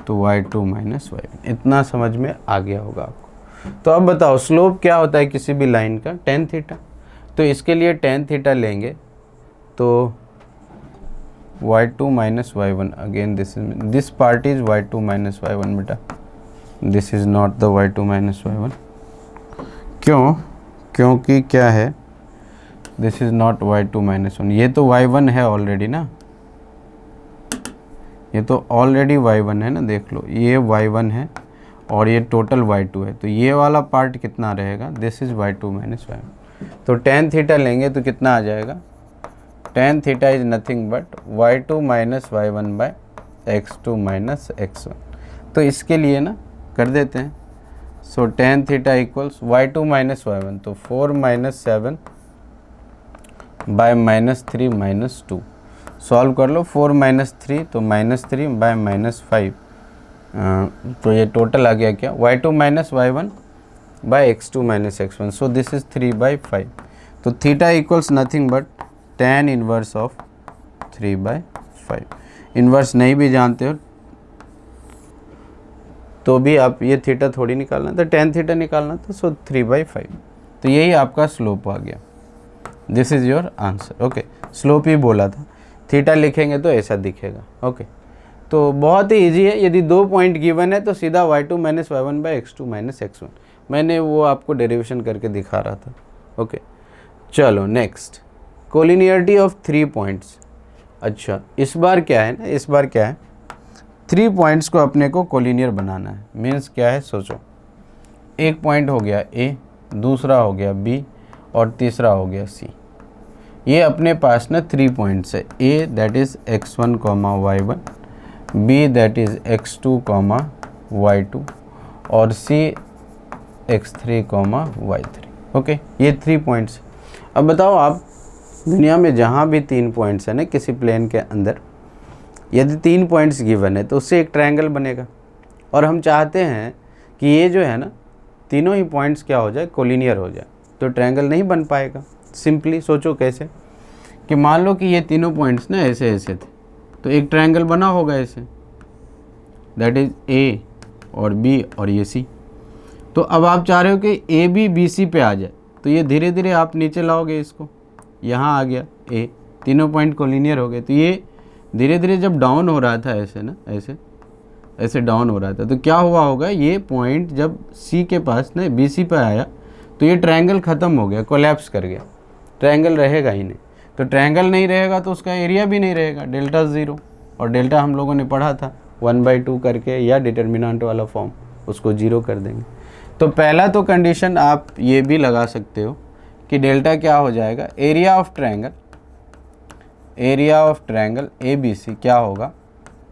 तो y2 माइनस y1। इतना समझ में आ गया होगा आपको। तो अब बताओ स्लोप क्या होता है किसी भी लाइन का, tan थीटा। तो इसके लिए tan थीटा लेंगे तो y2 minus y1, again this part is y2 minus y1 बेटा, this is not the y2 minus y1। क्यों? क्योंकि क्या है, this is not y2 minus 1, ये तो y1 है ऑलरेडी ना, ये तो ऑलरेडी y1 है ना, देख लो ये y1 है और ये टोटल y2 है, तो ये वाला पार्ट कितना रहेगा, this is y2 minus y1। तो tan थीटा लेंगे तो कितना आ जाएगा, tan theta is nothing but y2 minus y1 by x2 minus x1। तो इसके लिए ना कर देते हैं, so tan theta equals y2 minus y1, तो 4 minus 7 by minus 3 minus 2, solve कर लो, 4 माइनस 3 तो माइनस 3 बाय माइनस 5, तो ये टोटल आ गया क्या y2 minus y1 by x2 minus x1, so this is 3 by 5। तो theta equals nothing but tan inverse of 3/5। Inverse नहीं भी जानते हो तो भी आप ये थीटा थोड़ी निकालना था, tan थीटा निकालना था, सो 3/5। तो यही आपका स्लोप आ गया। This is your answer. Okay, slope ही बोला था, थीटा लिखेंगे तो ऐसा दिखेगा। ओके, तो बहुत ही इजी है। यदि 2 पॉइंट गिवन है तो सीधा y2 minus y1 by x2 minus x1, मैंने वो आपको डेरिवेशन करके दिखा रहा था। ओके, चलो नेक्स्ट, कोलिनियरिटी ऑफ 3 पॉइंट्स। अच्छा, इस बार क्या है ना, इस बार क्या है, 3 पॉइंट्स को अपने को कोलिनियर बनाना है। मीन्स क्या है, सोचो, एक पॉइंट हो गया A, दूसरा हो गया B और तीसरा हो गया C। ये अपने पास ना 3 पॉइंट्स है। A that is x1 comma y1, B that is x2 comma y2 और C x3 comma y3। Okay, ये 3 पॉइंट्स। अब बताओ आप, दुनिया में जहाँ भी 3 पॉइंट्स हैं ना किसी प्लेन के अंदर, यदि 3 पॉइंट्स गिवन है तो उससे एक ट्रायंगल बनेगा। और हम चाहते हैं कि ये जो है ना तीनों ही पॉइंट्स क्या हो जाए, कोलिनियर हो जाए, तो ट्रायंगल नहीं बन पाएगा। सिंपली सोचो कैसे, कि मान लो कि ये तीनों पॉइंट्स ना ऐसे ऐसे थे, तो एक ट्रायंगल बना होगा ऐसे, दैट इज़ A और B और ये C। तो अब आप चाह रहे हो कि AB BC पे आ जाए, तो ये धीरे धीरे आप नीचे लाओगे इसको, यहाँ आ गया A, तीनों पॉइंट कोलिनियर हो गए। तो ये धीरे धीरे जब डाउन हो रहा था ऐसे ना, ऐसे ऐसे डाउन हो रहा था, तो क्या हुआ होगा, ये पॉइंट जब C के पास ना BC पे आया तो ये ट्रायंगल ख़त्म हो गया, कोलैप्स कर गया, ट्रायंगल रहेगा ही नहीं। तो ट्रायंगल नहीं रहेगा तो उसका एरिया भी नहीं रहेगा, डेल्टा 0। और डेल्टा हम लोगों ने पढ़ा था 1/2 करके, या डिटर्मिनेंट वाला फॉर्म, उसको 0 कर देंगे। तो पहला तो कंडीशन आप ये भी लगा सकते हो कि डेल्टा क्या हो जाएगा, एरिया ऑफ ट्रायंगल ABC क्या होगा,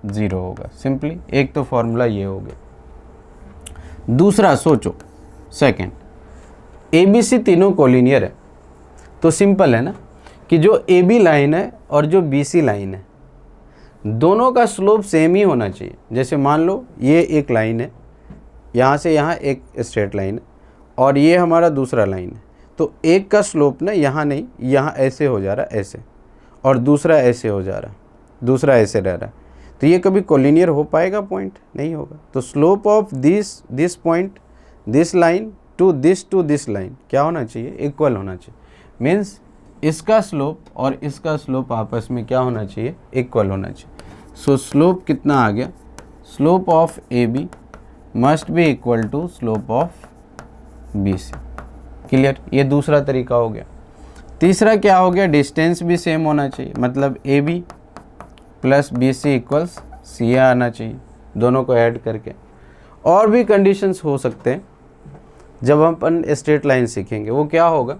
0 होगा। सिंपली एक तो फॉर्मूला ये हो गया। दूसरा सोचो, सेकंड, ABC तीनों कोलिनियर है, तो सिंपल है ना कि जो AB लाइन है और जो BC लाइन है, दोनों का स्लोप सेम ही होना चाहिए। जैसे मान लो ये एक लाइन है, यहाँ से यहाँ एक स्ट्रेट लाइन है, और ये हमारा दूसरा लाइन है, तो एक का स्लोप ना यहाँ नहीं, यहाँ ऐसे हो जा रहा है ऐसे, और दूसरा ऐसे हो जा रहा है, दूसरा ऐसे रह रहा है, तो ये कभी कोलिनियर हो पाएगा, पॉइंट नहीं होगा। तो slope of this point, this line to this line क्या होना चाहिए, इक्वल होना चाहिए। मीन्स इसका स्लोप और इसका स्लोप आपस में क्या होना चाहिए, इक्वल होना चाहिए। सो स्लोप कितना आ गया, slope of AB must be equal to slope of BC। Clear, ये दूसरा तरीका हो गया। तीसरा क्या हो गया, डिस्टेंस भी सेम होना चाहिए, मतलब AB plus BC equals CA आना चाहिए, दोनों को ऐड करके। और भी कंडीशंस हो सकते हैं जब हम अपन स्ट्रेट लाइन सीखेंगे। वो क्या होगा,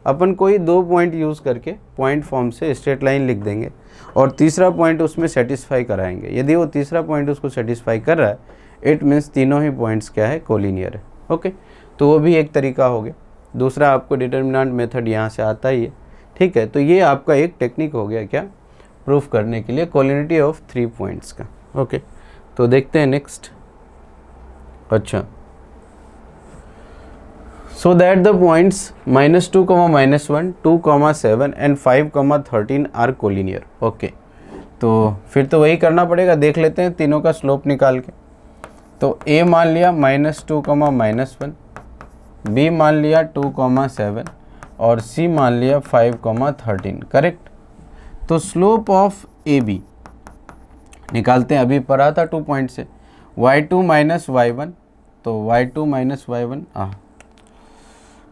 अपन कोई 2 पॉइंट यूज़ करके पॉइंट फॉर्म से स्ट्रेट लाइन लिख देंगे और तीसरा पॉइंट उसमें सेटिस्फाई कराएंगे। यदि वो तीसरा पॉइंट उसको सेटिस्फाई कर रहा है, इट मीन्स तीनों ही पॉइंट्स क्या है, कोलिनियर है। ओके, तो वो भी एक तरीका हो गया। दूसरा आपको डिटर्मिनेंट मेथड यहाँ से आता ही है, ठीक है। तो ये आपका एक टेक्निक हो गया क्या, प्रूफ करने के लिए कोलिनिटी ऑफ 3 पॉइंट्स का। ओके, तो देखते हैं नेक्स्ट। अच्छा, so that the points -2, -1, 2, 7 and 5, 13 are collinear। Okay, तो फिर तो वही करना पड़ेगा, देख लेते हैं तीनों का स्लोप निकाल के। तो A मान लिया -2, -1, B मान लिया 2, 7 और C मान लिया 5, 13। करेक्ट। तो स्लोप ऑफ AB निकालते हैं, अभी पढ़ा था 2 पॉइंट से, y2 माइनस y1, तो y2 minus y1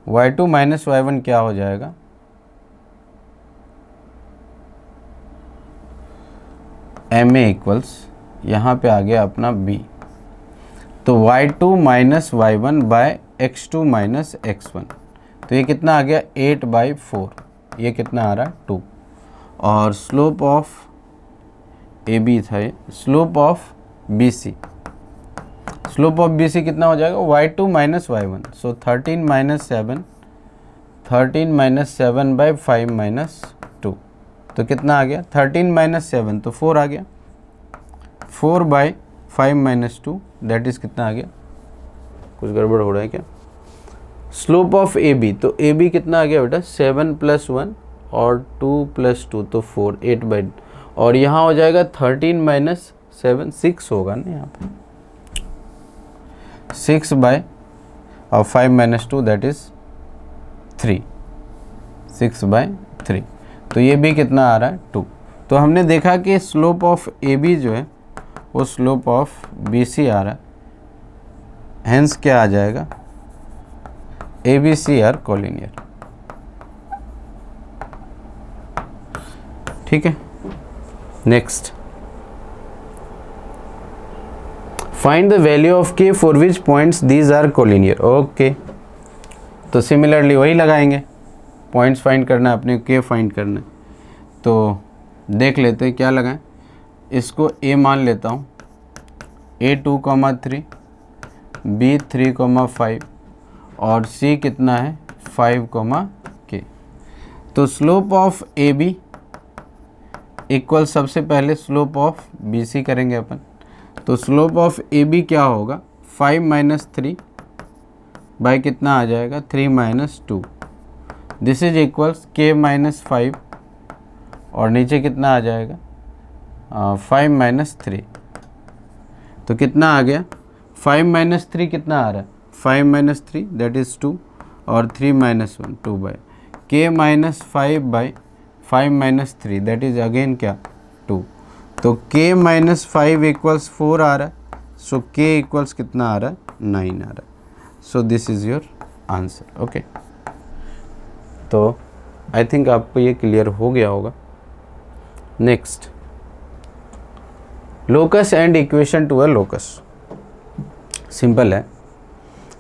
y2 minus y1 क्या हो जाएगा, MA इक्वल्स, यहाँ पे आ गया अपना B, तो y2 minus y1 by x2 minus x1, तो ये कितना आ गया 8/4, ये कितना आ रहा है 2। और स्लोप ऑफ AB था ये, slope of BC, slope of BC कितना हो जाएगा, y2 minus y1, so 13 minus 7 by 5 minus 2, तो कितना आ गया 13 माइनस 7, तो 4 आ गया, 4 बाई 5 माइनस 2 दैट इज़ कितना आ गया, कुछ गड़बड़ हो रहा है क्या, स्लोप ऑफ ए बी, तो ए बी कितना आ गया बेटा 7 + 1 और 2 + 2 तो 4, 8/, और यहाँ हो जाएगा 13 - 7 6 होगा ना यहाँ पे, 6/, और 5 - 2 दैट इज़ 3, 6/3। तो ये भी कितना आ रहा है 2। तो हमने देखा कि स्लोप ऑफ ए बी जो है वो स्लोप ऑफ बी सी आ रहा है, हेंस क्या आ जाएगा A B C are collinear. ठीक है, next find the value of K for which points these are collinear. Okay, तो सिमिलरली वही लगाएंगे, पॉइंट्स फाइंड करना है अपने, के फाइंड करना है। तो देख लेते हैं क्या लगाएं। इसको ए मान लेता हूँ, A 2,3, B 3,5 और C कितना है 5, K। तो slope of A B equal, सबसे पहले स्लोप ऑफ बी सी करेंगे अपन। तो स्लोप ऑफ ए बी क्या होगा 5 - 3 बाई कितना आ जाएगा 3 - 2, दिस इज इक्वल्स K - 5 और नीचे कितना आ जाएगा 5 - 3। तो कितना आ गया 5 - 3 कितना आ रहा है 5 - 3 दैट इज़ 2 और 3 - 1 2/, K - 5/5 - 3 दैट इज़ अगेन क्या 2। तो K - 5 इक्वल्स 4 आ रहा है, सो K इक्वल्स कितना आ रहा है 9 आ रहा है। So this is your answer. Okay, तो आई थिंक आपको ये क्लियर हो गया होगा। Next, locus and equation to a locus. Simple है,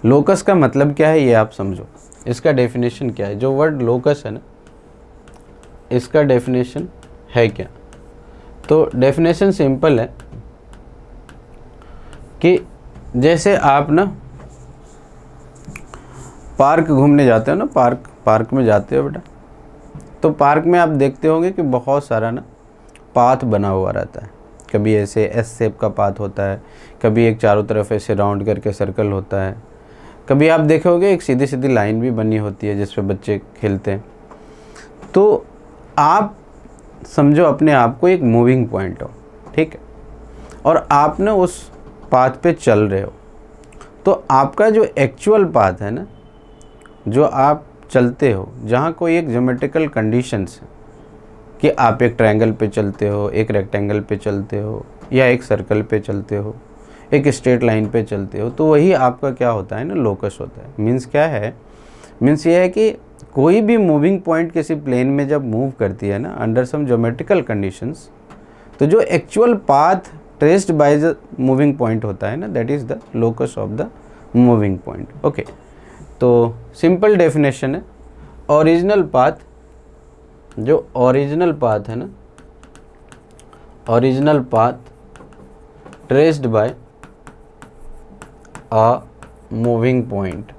लोकस का मतलब क्या है ये आप समझो, इसका डेफिनेशन क्या है। जो वर्ड लोकस है ना, इसका डेफिनेशन है क्या। तो डेफिनेशन सिंपल है कि जैसे आप ना पार्क घूमने जाते हो ना, पार्क में जाते हो बेटा, तो पार्क में आप देखते होंगे कि बहुत सारा ना पाथ बना हुआ रहता है। कभी ऐसे एस शेप का पाथ होता है, कभी एक चारों तरफ ऐसे राउंड करके सर्कल होता है, कभी आप देखोगे एक सीधी सीधी लाइन भी बनी होती है जिस पे बच्चे खेलते हैं। तो आप समझो अपने आप को एक मूविंग पॉइंट हो, ठीक है, और आप ना उस पाथ पे चल रहे हो। तो आपका जो एक्चुअल पाथ है ना, जो आप चलते हो, जहाँ कोई एक ज्योमेट्रिकल कंडीशंस है कि आप एक ट्रायंगल पे चलते हो, एक रेक्टेंगल पे चलते हो, या एक सर्कल पे चलते हो, एक स्ट्रेट लाइन पे चलते हो, तो वही आपका क्या होता है ना लोकस होता है। मीन्स क्या है, मीन्स ये है कि कोई भी मूविंग पॉइंट किसी प्लेन में जब मूव करती है ना अंडर सम ज्योमेट्रिकल कंडीशंस, तो जो actual path traced by the moving point होता है ना, that is the locus of the moving point. Okay, तो सिंपल डेफिनेशन है, ओरिजिनल पाथ, जो ओरिजिनल पाथ है ना, original path traced by a moving point,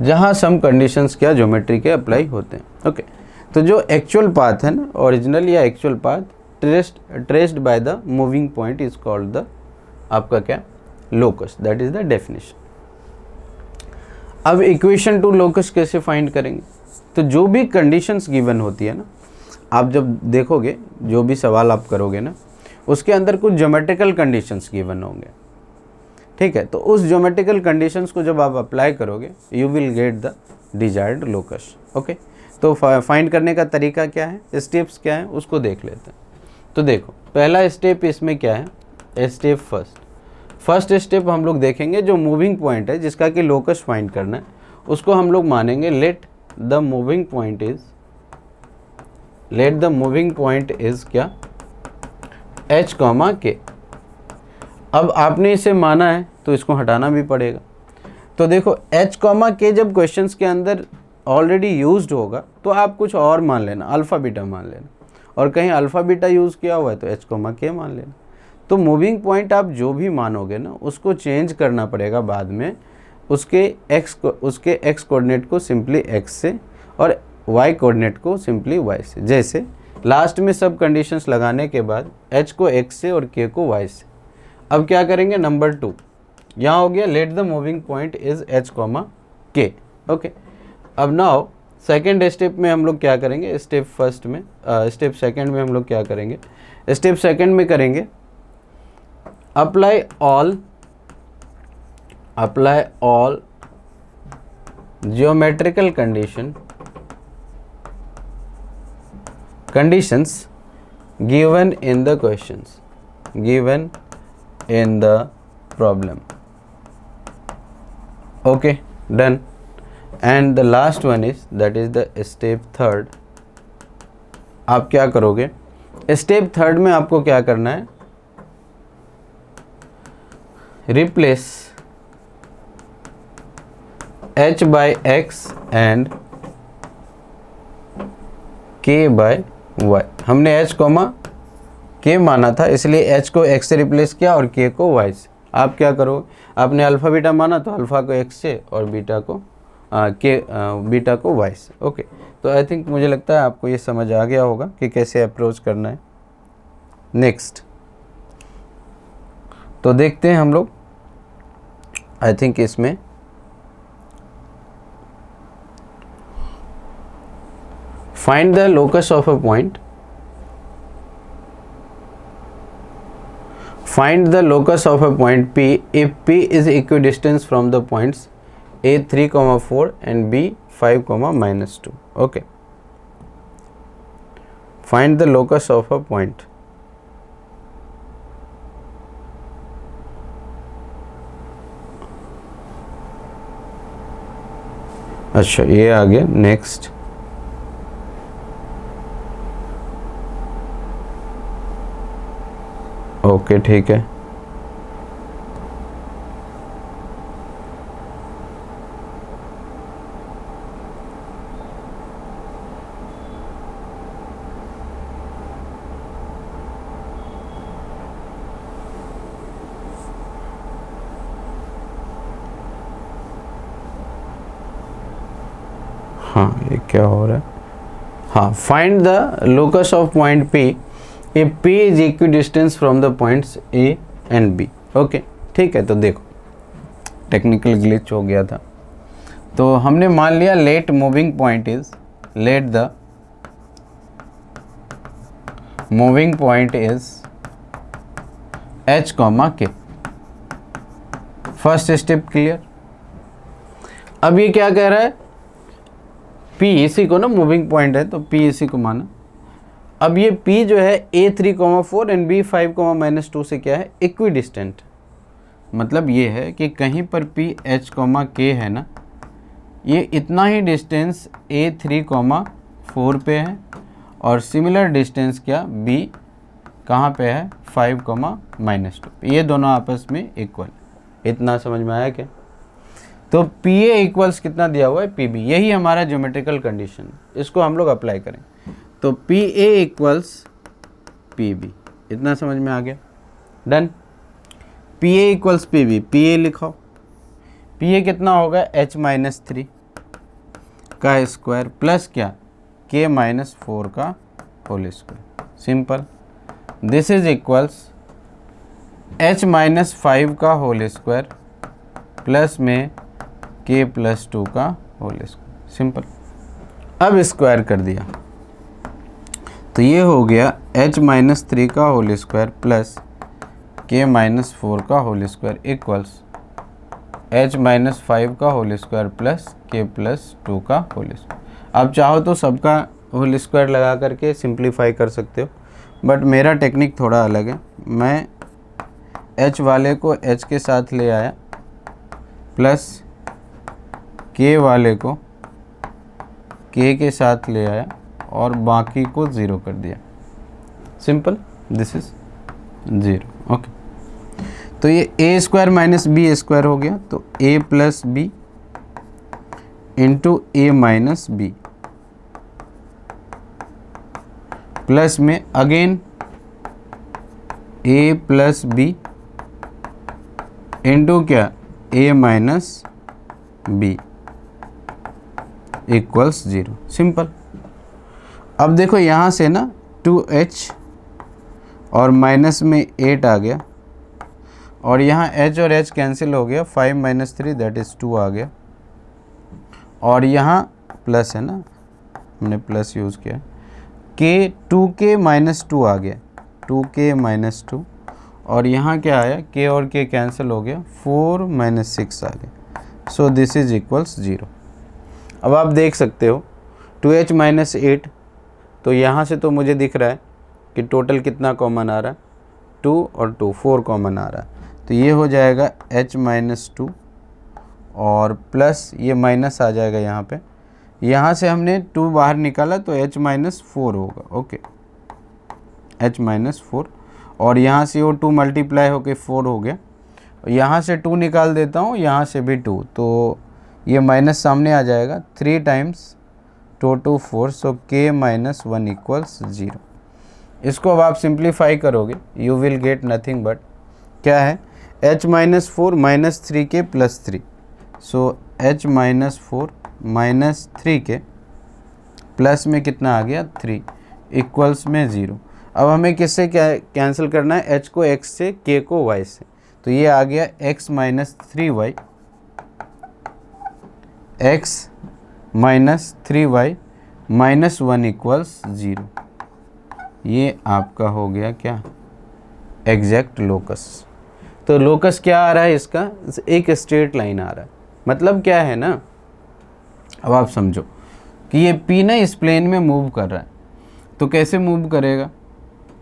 जहाँ सम कंडीशंस क्या ज्योमेट्री के अप्लाई होते हैं। ओके, तो जो एक्चुअल पाथ है ना, ओरिजिनल या actual path traced by the moving point is called the आपका क्या locus, that is the definition. अब इक्वेशन टू लोकस कैसे फाइंड करेंगे। तो जो भी कंडीशंस गिवन होती है ना, आप जब देखोगे जो भी सवाल आप करोगे ना, उसके अंदर कुछ ज्योमेट्रिकल कंडीशंस गिवन होंगे, ठीक है। तो उस ज्योमेट्रिकल कंडीशंस को जब आप अप्लाई करोगे, you will get the desired locus. Okay, तो फाइंड करने का तरीका क्या है, स्टेप्स क्या है, उसको देख लेते हैं। तो देखो, पहला स्टेप इसमें क्या है, स्टेप फर्स्ट स्टेप हम लोग देखेंगे, जो मूविंग पॉइंट है जिसका कि लोकस फाइंड करना है, उसको हम लोग मानेंगे late the moving point is क्या h, k। अब आपने इसे माना है तो इसको हटाना भी पड़ेगा। तो देखो h, k जब क्वेश्चंस के अंदर ऑलरेडी यूज्ड होगा तो आप कुछ और मान लेना, अल्फ़ा बीटा मान लेना, और कहीं अल्फ़ा बीटा यूज़ किया हुआ है तो h, k मान लेना। तो मूविंग पॉइंट आप जो भी मानोगे ना, उसको चेंज करना पड़ेगा बाद में, उसके x कोऑर्डिनेट को सिंपली x से और y कोऑर्डिनेट को सिंपली y से। जैसे लास्ट में सब कंडीशंस लगाने के बाद h को x से और k को y से। अब क्या करेंगे, नंबर 2 यहाँ हो गया late the moving point is H comma के। ओके, अब नाउ सेकेंड स्टेप में हम लोग क्या करेंगे, स्टेप सेकेंड में हम लोग क्या करेंगे, स्टेप सेकेंड में करेंगे apply all geometrical conditions given in the questions, given in the problem. Okay, done. And the last one is, that is the step third. आप क्या करोगे, स्टेप थर्ड में आपको क्या करना है, replace h by x and k by y। हमने h coma k माना था, इसलिए h को x से रिप्लेस किया और k को y से। आप क्या करो, आपने अल्फ़ा बीटा माना तो अल्फ़ा को x से और बीटा को y से। ओके, तो आई थिंक मुझे लगता है आपको ये समझ आ गया होगा कि कैसे अप्रोच करना है। नेक्स्ट तो देखते हैं हम लोग, आई थिंक इसमें find the locus of a point, find the locus of a point P if P is equidistant from the points A 3,4 and B 5,-2. Okay, find the locus of a point। अच्छा, ये आ गया। Next okay, ठीक है। हाँ, ये क्या हो रहा है, हाँ, find the locus of point P if P is equidistant from the points A and B। Okay, ठीक है। तो देखो टेक्निकल ग्लिच हो गया था, तो हमने मान लिया let moving point is, let the moving point is H comma K। First step clear. अब ये क्या कह रहा है, P इसी को ना मूविंग पॉइंट है तो P इसी को माना। अब ये P जो है A 3,4 एंड B 5,-2 से क्या है, इक्विडिस्टेंट। मतलब ये है कि कहीं पर P H, K है ना, ये इतना ही डिस्टेंस A 3,4 पे है और सिमिलर डिस्टेंस क्या B कहाँ पे है, 5,-2। ये दोनों आपस में इक्वल। इतना समझ में आया क्या? तो PA इक्वल्स कितना दिया हुआ है, PB। यही हमारा ज्योमेट्रिकल कंडीशन, इसको हम लोग अप्लाई करें तो PA इक्वल्स PB। इतना समझ में आ गया, done. PA equals PB, PA लिखाओ। PA कितना होगा, H-3 का स्क्वायर प्लस क्या, K-4 का whole square. Simple. This is equals H-5 का होल स्क्वायर प्लस में K+2 का होल स्क्वायर। सिंपल। अब स्क्वायर कर दिया तो ये हो गया H-3 का होल स्क्वायर प्लस K-4 का होल स्क्वायर इक्वल्स H-5 का होल स्क्वायर प्लस K+2 का होल स्क्वायर। आप चाहो तो सबका होल स्क्वायर लगा करके सिंप्लीफाई कर सकते हो, बट मेरा टेक्निक थोड़ा अलग है। मैं H वाले को H के साथ ले आया प्लस K वाले को K के साथ ले आया और बाकी को ज़ीरो कर दिया। Simple, this is zero. Okay, तो ये A square minus B square हो गया, तो A plus B into A minus B plus में again A plus B into क्या, A minus B equals zero. Simple. अब देखो यहाँ से ना 2H और माइनस में 8 आ गया और यहाँ h और h कैंसिल हो गया, 5 माइनस 3 दैट इज़ 2 आ गया, और यहाँ प्लस है ना, हमने प्लस यूज़ किया, k 2k माइनस 2 आ गया, 2k माइनस 2, और यहाँ क्या आया, k और k कैंसिल हो गया, 4 माइनस 6 आ गया। सो दिस इज इक्वल्स 0। अब आप देख सकते हो 2h माइनस 8, तो यहाँ से तो मुझे दिख रहा है कि टोटल कितना कॉमन आ रहा है, 2 और 2 4 कॉमन आ रहा है, तो ये हो जाएगा h माइनस 2 और प्लस ये माइनस आ जाएगा यहाँ पे, यहाँ से हमने 2 बाहर निकाला तो h माइनस 4 होगा, ओके, h माइनस 4, और यहाँ से वो 2 मल्टीप्लाई होके 4 हो गया, यहाँ से 2 निकाल देता हूँ, यहाँ से भी 2, तो ये माइनस सामने आ जाएगा, 3 टाइम्स 2 2 4, सो k माइनस 1 इक्वल्स 0। इसको अब आप सिंप्लीफाई करोगे, you will get nothing but क्या है, h minus 4 minus 3k plus 3, सो h minus 4 minus 3k plus में कितना आ गया 3 इक्वल्स में 0। अब हमें किससे क्या कैंसिल करना है, h को x से, k को y से, तो ये आ गया x minus 3y, x minus 3y minus 1 equals 0। ये आपका हो गया क्या, एग्जैक्ट लोकस। तो लोकस क्या आ रहा है इसका, एक स्ट्रेट लाइन आ रहा है, मतलब क्या है ना, अब आप समझो कि ये P ना इस प्लेन में मूव कर रहा है, तो कैसे मूव करेगा,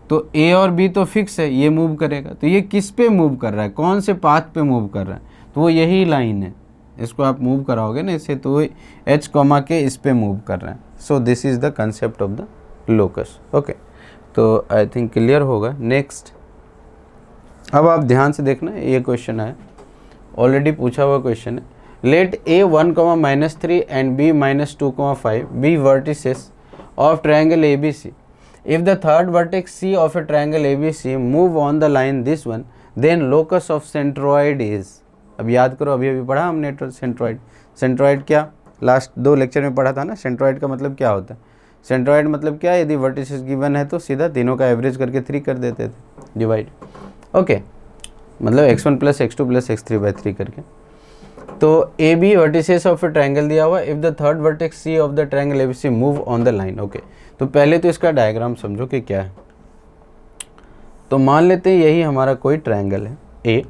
तो A और B तो फिक्स है, ये मूव करेगा, तो ये किस पे मूव कर रहा है, कौन से पाथ पे मूव कर रहा है, तो वो यही लाइन है, इसको आप मूव कराओगे ना इसे, तो h कॉमा के इस पे मूव कर रहा है। So this is the concept of the locus, okay. तो आई थिंक क्लियर होगा। नेक्स्ट, अब आप ध्यान से देखना, ये क्वेश्चन है, ऑलरेडी पूछा हुआ क्वेश्चन है, let a 1, minus 3 and b minus 2, 5 be vertices of triangle ABC. If the third vertex C of a triangle ABC move on the line this one, then locus of centroid is. अब याद करो, अभी पढ़ा हमने centroid. Centroid क्या, last 2 lecture में पढ़ा था ना, सेंट्रॉइड का मतलब क्या होता है, सेंट्रॉइड मतलब क्या, यदि वर्टिसेस गिवन है तो सीधा तीनों का एवरेज करके 3 कर देते थे डिवाइड, ओके, मतलब x1 plus x2 plus x3 by 3 करके। तो A B vertices of a triangle दिया हुआ, if the third vertex C of the triangle ABC move on the line, okay. तो पहले तो इसका डायग्राम समझो कि क्या है। तो मान लेते हैं यही हमारा कोई ट्रायंगल है, ए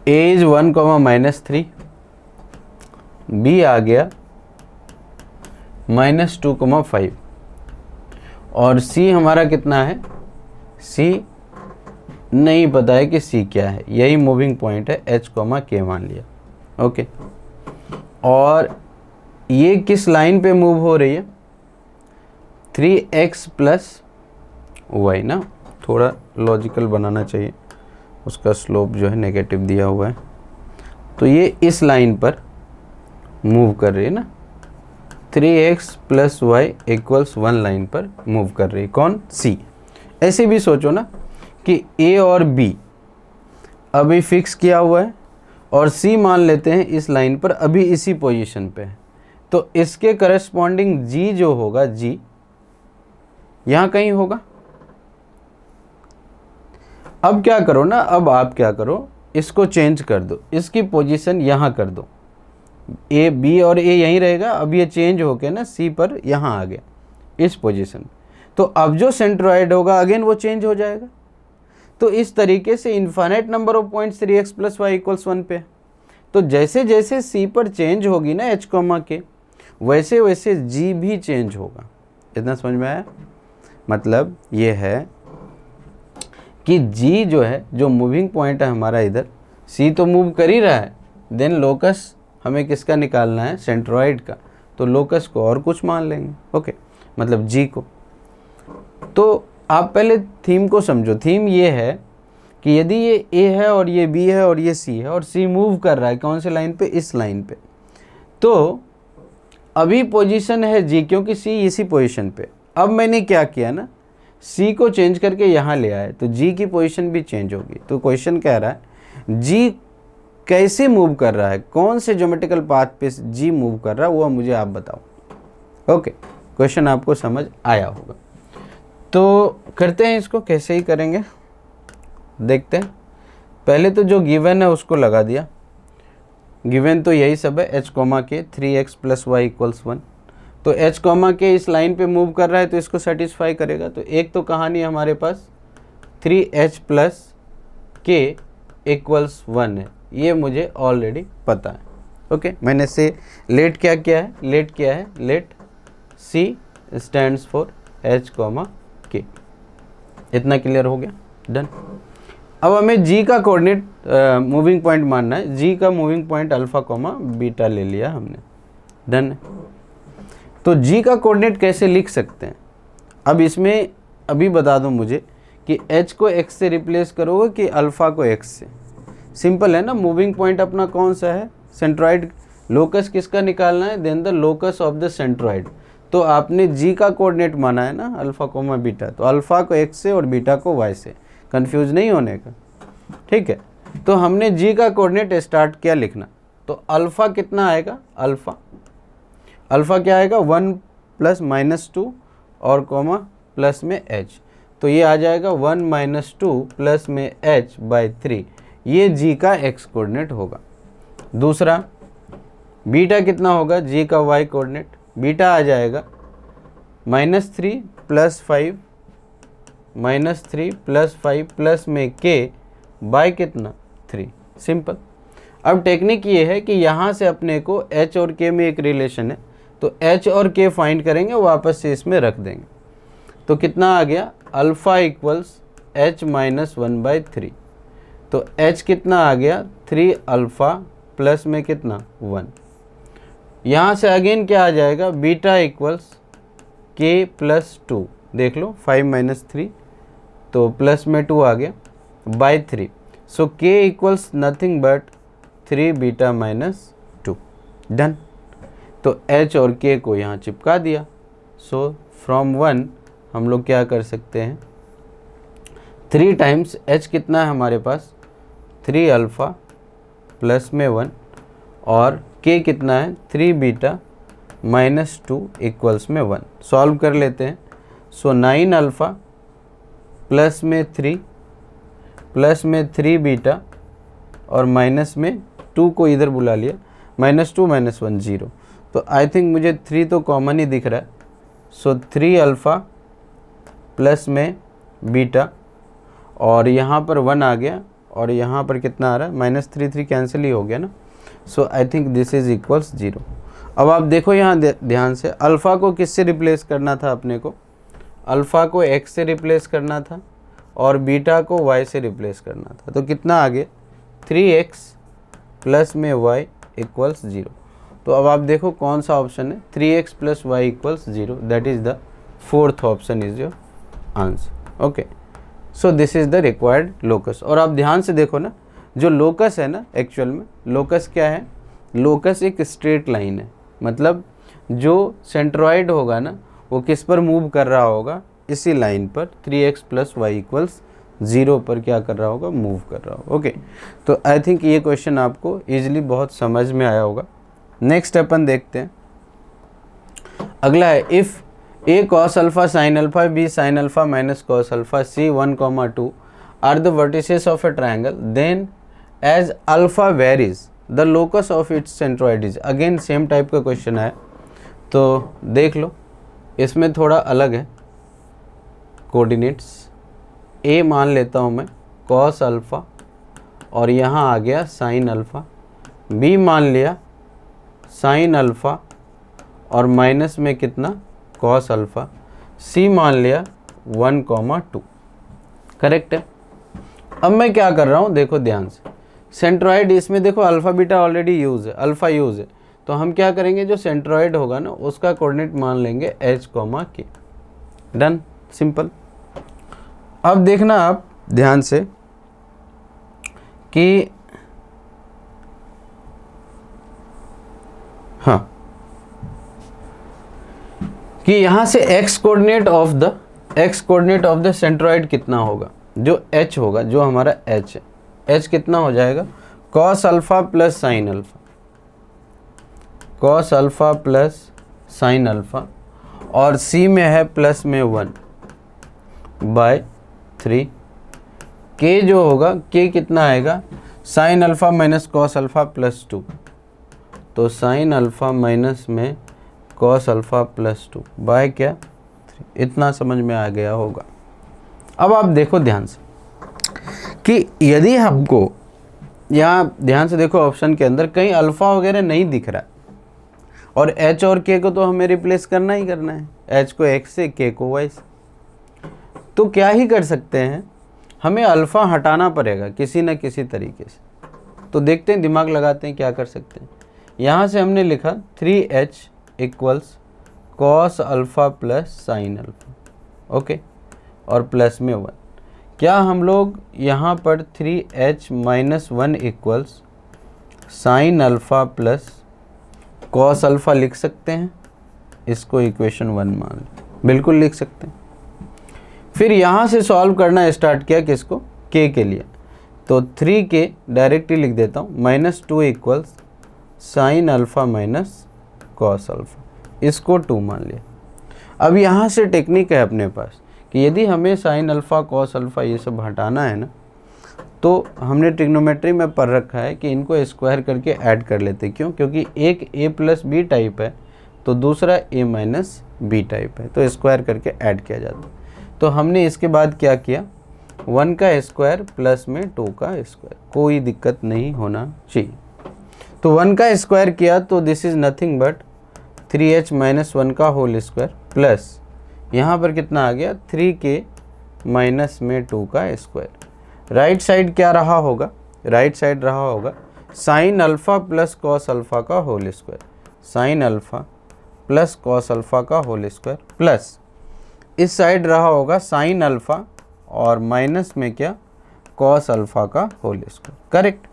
इज 1, माइनस 3, बी आ गया माइनस 2, 5, और सी हमारा कितना है, सी नहीं पता है कि सी क्या है, यही मूविंग पॉइंट है, h, k मान लिया, ओके। और ये किस लाइन पे मूव हो रही है, 3x प्लस वाई ना, थोड़ा लॉजिकल बनाना चाहिए, उसका स्लोप जो है नेगेटिव दिया हुआ है, तो ये इस लाइन पर मूव कर रही है ना, 3x plus Y equals 1 line पर मूव कर रही है, कौन, C। ऐसे भी सोचो ना कि A और B अभी फिक्स किया हुआ है, और C मान लेते हैं इस लाइन पर अभी इसी पोजीशन पे है, तो इसके करस्पॉन्डिंग G जो होगा, G यहाँ कहीं होगा। अब क्या करो ना, अब आप क्या करो, इसको चेंज कर दो, इसकी पोजीशन यहाँ कर दो, A B और A यहीं रहेगा, अब ये चेंज होके ना C पर यहाँ आ गया इस पोजीशन, तो अब जो सेंट्रॉइड होगा अगेन वो चेंज हो जाएगा। तो इस तरीके से infinite number of points 3x plus Y equals 1 पे, तो जैसे जैसे C पर चेंज होगी ना h, के, वैसे वैसे G भी चेंज होगा। इतना समझ में आया, मतलब ये है कि G जो है, जो मूविंग पॉइंट है हमारा इधर, C तो मूव कर ही रहा है, देन लोकस हमें किसका निकालना है, सेंट्रॉइड का, तो लोकस को और कुछ मान लेंगे, ओके, मतलब G को। तो आप पहले थीम को समझो, थीम ये है कि यदि ये A है और ये B है और ये C है, और C मूव कर रहा है कौन से लाइन पे, इस लाइन पे, तो अभी पोजीशन है G, क्योंकि C इसी पोजीशन पे। अब मैंने क्या किया ना, C को चेंज करके यहाँ ले आया, तो G की पोजीशन भी चेंज होगी। तो क्वेश्चन कह रहा है G कैसे मूव कर रहा है, कौन से ज्योमेट्रिकल पाथ पे G मूव कर रहा है, वो मुझे आप बताओ, ओके। क्वेश्चन आपको समझ आया होगा, तो करते हैं इसको, कैसे ही करेंगे, देखते हैं। पहले तो जो गिवन है उसको लगा दिया, गिवन तो यही सब है, h कॉमा के 3x प्लस वाई इक्वल्स 1। तो h कॉमा के इस लाइन पे मूव कर रहा है तो इसको सेटिस्फाई करेगा। तो एक तो कहानी हमारे पास 3h प्लस के इक्वल्स 1 है, ये मुझे ऑलरेडी पता है। ओके, मैंने से लेट क्या किया है, लेट किया है, let c stands for h comma K. इतना क्लियर हो गया, डन। अब हमें g का कोऑर्डिनेट मूविंग पॉइंट मानना है। g का moving point alpha comma beta ले लिया हमने, डन। तो g का कोऑर्डिनेट कैसे लिख सकते हैं, अब इसमें अभी बता दो मुझे कि h को x से रिप्लेस करोगे कि अल्फा को x से। सिंपल है ना, मूविंग पॉइंट अपना कौन सा है, सेंट्रॉइड। लोकस किसका निकालना है, then the locus of the centroid. तो आपने g का कोऑर्डिनेट माना है ना अल्फा कोमा बीटा, तो अल्फा को x से और बीटा को y से, कंफ्यूज नहीं होने का, ठीक है। तो हमने g का कोऑर्डिनेट स्टार्ट किया लिखना। तो अल्फा कितना आएगा, अल्फा क्या आएगा 1 प्लस माइनस 2 और कॉमा प्लस में h। तो ये आ जाएगा 1 माइनस 2 प्लस में h बाई 3, ये g का x कोऑर्डिनेट होगा। दूसरा बीटा कितना होगा, g का y कोऑर्डिनेट, बीटा आ जाएगा -3 प्लस 5 -3 प्लस 5 प्लस में k बाय कितना 3, सिंपल। अब टेक्निक ये है कि यहाँ से अपने को h और k में एक रिलेशन है, तो h और k फाइंड करेंगे, वापस से इसमें रख देंगे। तो कितना आ गया, अल्फ़ा इक्वल्स h माइनस 1/3। तो h कितना आ गया 3 अल्फ़ा प्लस में कितना 1। यहाँ से अगेन क्या आ जाएगा, बीटा इक्वल्स k प्लस 2, देख लो 5 माइनस 3, तो प्लस में 2 आ गया by 3। So k equals nothing but 3 beta minus 2, done. तो h और k को यहाँ चिपका दिया। सो फ्रॉम 1 हम लोग क्या कर सकते हैं, 3 टाइम्स h कितना है हमारे पास 3 अल्फ़ा प्लस में 1 और k कितना है 3 बीटा माइनस 2 इक्वल्स में 1। सॉल्व कर लेते हैं। सो 9 अल्फ़ा प्लस में 3 प्लस में 3 बीटा और माइनस में 2 को इधर बुला लिया, -2 - 1 0। तो आई थिंक मुझे 3 तो कॉमन ही दिख रहा है। सो 3 अल्फ़ा प्लस में बीटा और यहाँ पर 1 आ गया और यहाँ पर कितना आ रहा है -3 3 कैंसिल ही हो गया ना। So I think this is equals 0। अब आप देखो यहाँ ध्यान से, अल्फ़ा को किससे रिप्लेस करना था अपने को, अल्फ़ा को x से रिप्लेस करना था और बीटा को y से रिप्लेस करना था। तो कितना आ गया 3x प्लस में y इक्वल्स 0। तो अब आप देखो कौन सा ऑप्शन है, 3x plus y equals 0, that is the fourth option is your answer. Okay, so this is the required locus. और आप ध्यान से देखो ना, जो लोकस है ना, एक्चुअल में लोकस क्या है, लोकस एक स्ट्रेट लाइन है, मतलब जो सेंट्रॉइड होगा ना वो किस पर मूव कर रहा होगा, इसी लाइन पर 3x प्लस वाई इक्वल्स 0 पर क्या कर रहा होगा, मूव कर रहा होगा। ओके, तो आई थिंक ये क्वेश्चन आपको ईजिली बहुत समझ में आया होगा। नेक्स्ट अपन देखते हैं, अगला है if a cos alpha sin alpha b sin alpha minus cos alpha c 1, 2 are the vertices of a triangle, then as alpha varies the locus of its centroid is। Again same type का question है, तो देख लो इसमें थोड़ा अलग है coordinates. a मान लेता हूँ मैं cos अल्फ़ा और यहाँ आ गया sin अल्फ़ा, b मान लिया sin अल्फ़ा और माइनस में कितना cos अल्फ़ा, c मान लिया 1, 2, करेक्ट है। अब मैं क्या कर रहा हूँ, देखो ध्यान से, सेंट्रॉइड इसमें देखो अल्फ़ा बीटा ऑलरेडी यूज़ है, अल्फ़ा यूज़ है, तो हम क्या करेंगे, जो सेंट्रॉइड होगा ना उसका कोऑर्डिनेट मान लेंगे h, k, डन, सिंपल। अब देखना आप ध्यान से कि हाँ, कि यहाँ से x coordinate of the centroid कितना होगा, जो h होगा, जो हमारा h है, h कितना हो जाएगा cos alpha plus sin alpha, cos alpha plus sin alpha और c में है प्लस में 1/3 के जो होगा के कितना आएगा, sine alpha minus cos alpha plus 2, तो साइन अल्फ़ा माइनस में कॉस अल्फ़ा प्लस 2 बाय क्या 3, इतना समझ में आ गया होगा। अब आप देखो ध्यान से कि यदि हमको यहाँ ध्यान से देखो ऑप्शन के अंदर कहीं अल्फ़ा वगैरह नहीं दिख रहा है और h और k को तो हमें रिप्लेस करना ही करना है, h को x से k को y से, तो क्या ही कर सकते हैं, हमें अल्फ़ा हटाना पड़ेगा किसी न किसी तरीके से। तो देखते हैं, दिमाग लगाते हैं क्या कर सकते हैं। यहाँ से हमने लिखा 3h equals cos alpha plus sine alpha, okay, और प्लस में 1। क्या हम लोग यहाँ पर 3h minus 1 equals sign alpha plus cos alpha लिख सकते हैं? इसको इक्वेशन 1 मान लें, बिल्कुल लिख सकते हैं। फिर यहाँ से सॉल्व करना स्टार्ट किया किसको, k के लिए, तो 3k डायरेक्टली लिख देता हूँ, -2 equals sine alpha minus cos alpha, इसको 2 मान लिया। अब यहाँ से टेक्निक है अपने पास कि यदि हमें साइन अल्फ़ा कॉस अल्फ़ा ये सब हटाना है ना, तो हमने ट्रिग्नोमेट्री में पढ़ रखा है कि इनको स्क्वायर करके ऐड कर लेते। क्यों? क्योंकि एक a प्लस बी टाइप है तो दूसरा a माइनस बी टाइप है, तो स्क्वायर करके ऐड किया जाता है। तो हमने इसके बाद क्या किया, 1 का स्क्वायर प्लस में 2 का स्क्वायर, कोई दिक्कत नहीं होना चाहिए। तो 1 का स्क्वायर किया तो this is nothing but 3h minus 1 का होल स्क्वायर प्लस यहाँ पर कितना आ गया 3k माइनस में 2 का स्क्वायर। राइट साइड क्या रहा होगा, राइट साइड रहा होगा sine alpha plus cos alpha का whole square, sine alpha plus cos alpha का होल स्क्वायर प्लस इस साइड रहा होगा साइन अल्फ़ा और माइनस में क्या कॉस अल्फ़ा का होल स्क्वायर, करेक्ट।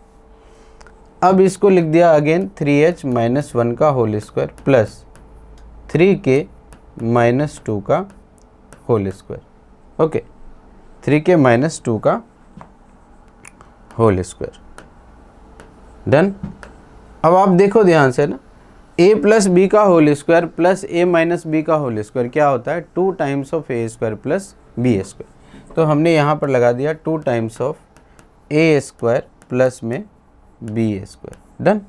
अब इसको लिख दिया अगेन 3h माइनस 1 का whole square plus 3k minus 2 का whole square, okay, 3k minus 2 का होल स्क्वायर, डन। अब आप देखो ध्यान से ना, a प्लस बी का whole square plus a minus B का होल स्क्वायर क्या होता है, 2 times of a square plus b square. तो हमने यहाँ पर लगा दिया 2 times of a square plus में b स्क्वायर, डन।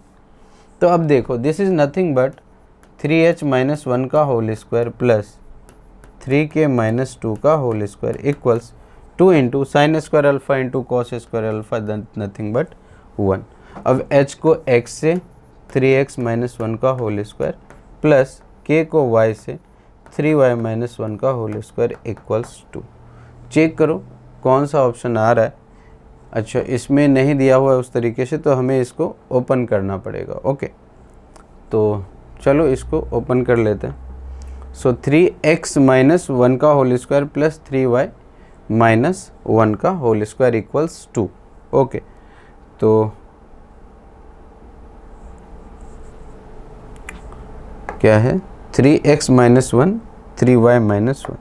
तो अब देखो this is nothing but 3h minus 1 का whole square plus 3k minus 2 का whole square equals 2 into sine square alpha into cos square alpha, nothing but 1। अब h को x से 3x minus 1 का whole square plus k को y से 3y minus 1 का whole square equals 2। Check करो कौन सा ऑप्शन आ रहा है। अच्छा, इसमें नहीं दिया हुआ है उस तरीके से, तो हमें इसको ओपन करना पड़ेगा, ओके। तो चलो इसको ओपन कर लेते हैं। सो 3x माइनस 1 का whole square plus 3y minus 1 का होल स्क्वायर इक्वल्स 2, ओके। तो क्या है 3x माइनस 1 3y माइनस 1,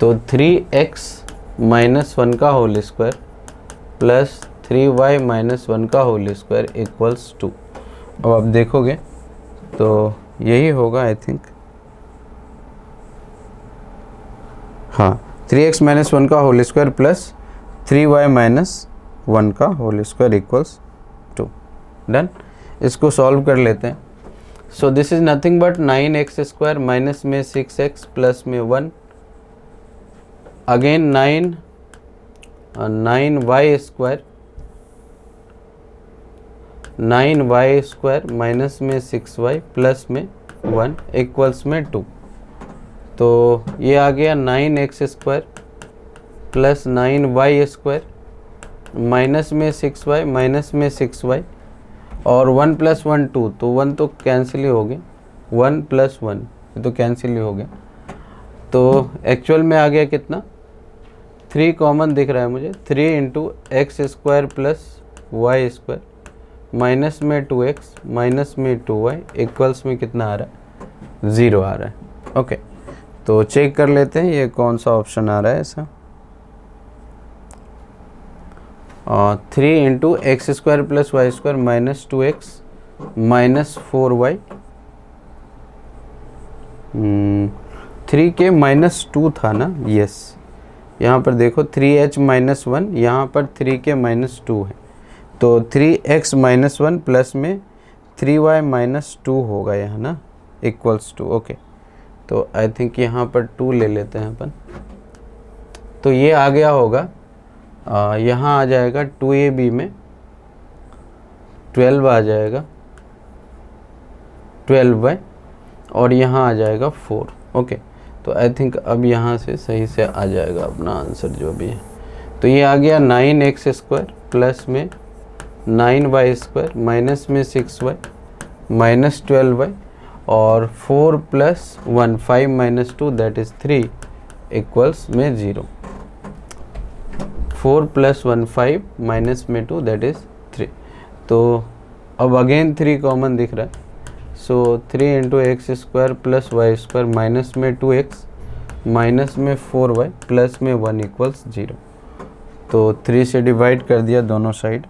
तो 3x माइनस 1 का whole square plus 3y minus 1 का होल स्क्वायर इक्वल्स 2। अब आप देखोगे तो यही होगा आई थिंक, हाँ, 3x माइनस 1 का whole square plus 3y minus 1 का होल स्क्वायर इक्वल्स 2, डन। इसको सॉल्व कर लेते हैं। सो this is nothing but 9x square minus में 6x प्लस में 1, again 9y square, 9y square minus में 6y प्लस में 1 इक्वल्स में 2। तो ये आ गया 9x square plus 9y square minus में 6y माइनस में 6y और 1 प्लस 1 2, तो 1 तो कैंसिल ही हो गया, 1 प्लस 1 ये तो कैंसिल ही हो गया। तो एक्चुअल में आ गया कितना, 3 कॉमन दिख रहा है मुझे, 3 into X square plus Y square minus में 2x माइनस में 2y इक्वल्स में कितना आ रहा है, 0 आ रहा है, ओके। तो चेक कर लेते हैं ये कौन सा ऑप्शन आ रहा है ऐसा। 3 into X square plus Y square minus 2x minus 4y, 3k minus 2 था ना, यस, यहाँ पर देखो 3h माइनस 1, यहाँ पर 3k माइनस 2 है, तो 3x माइनस 1 प्लस में 3y माइनस 2 होगा यहाँ ना, इक्वल्स टू, ओके। तो आई थिंक यहाँ पर 2 ले लेते हैं अपन। तो ये आ गया होगा, यहाँ आ जाएगा 2ab में 12 आ जाएगा 12y, और यहाँ आ जाएगा 4, ओके। तो आई थिंक अब यहाँ से सही से आ जाएगा अपना आंसर जो भी है। तो ये आ गया 9x स्क्वायर प्लस में 9y स्क्वायर माइनस में 6y माइनस 12y और 4 plus 1 5 minus 2 that is 3 equals में 0। 4 प्लस 1 5 माइनस में 2 दैट इज़ 3। तो अब अगेन 3 कॉमन दिख रहा है, सो 3 into X square plus Y square minus में 2x माइनस में 4y प्लस में 1 इक्वल्स 0। तो 3 से डिवाइड कर दिया दोनों साइड।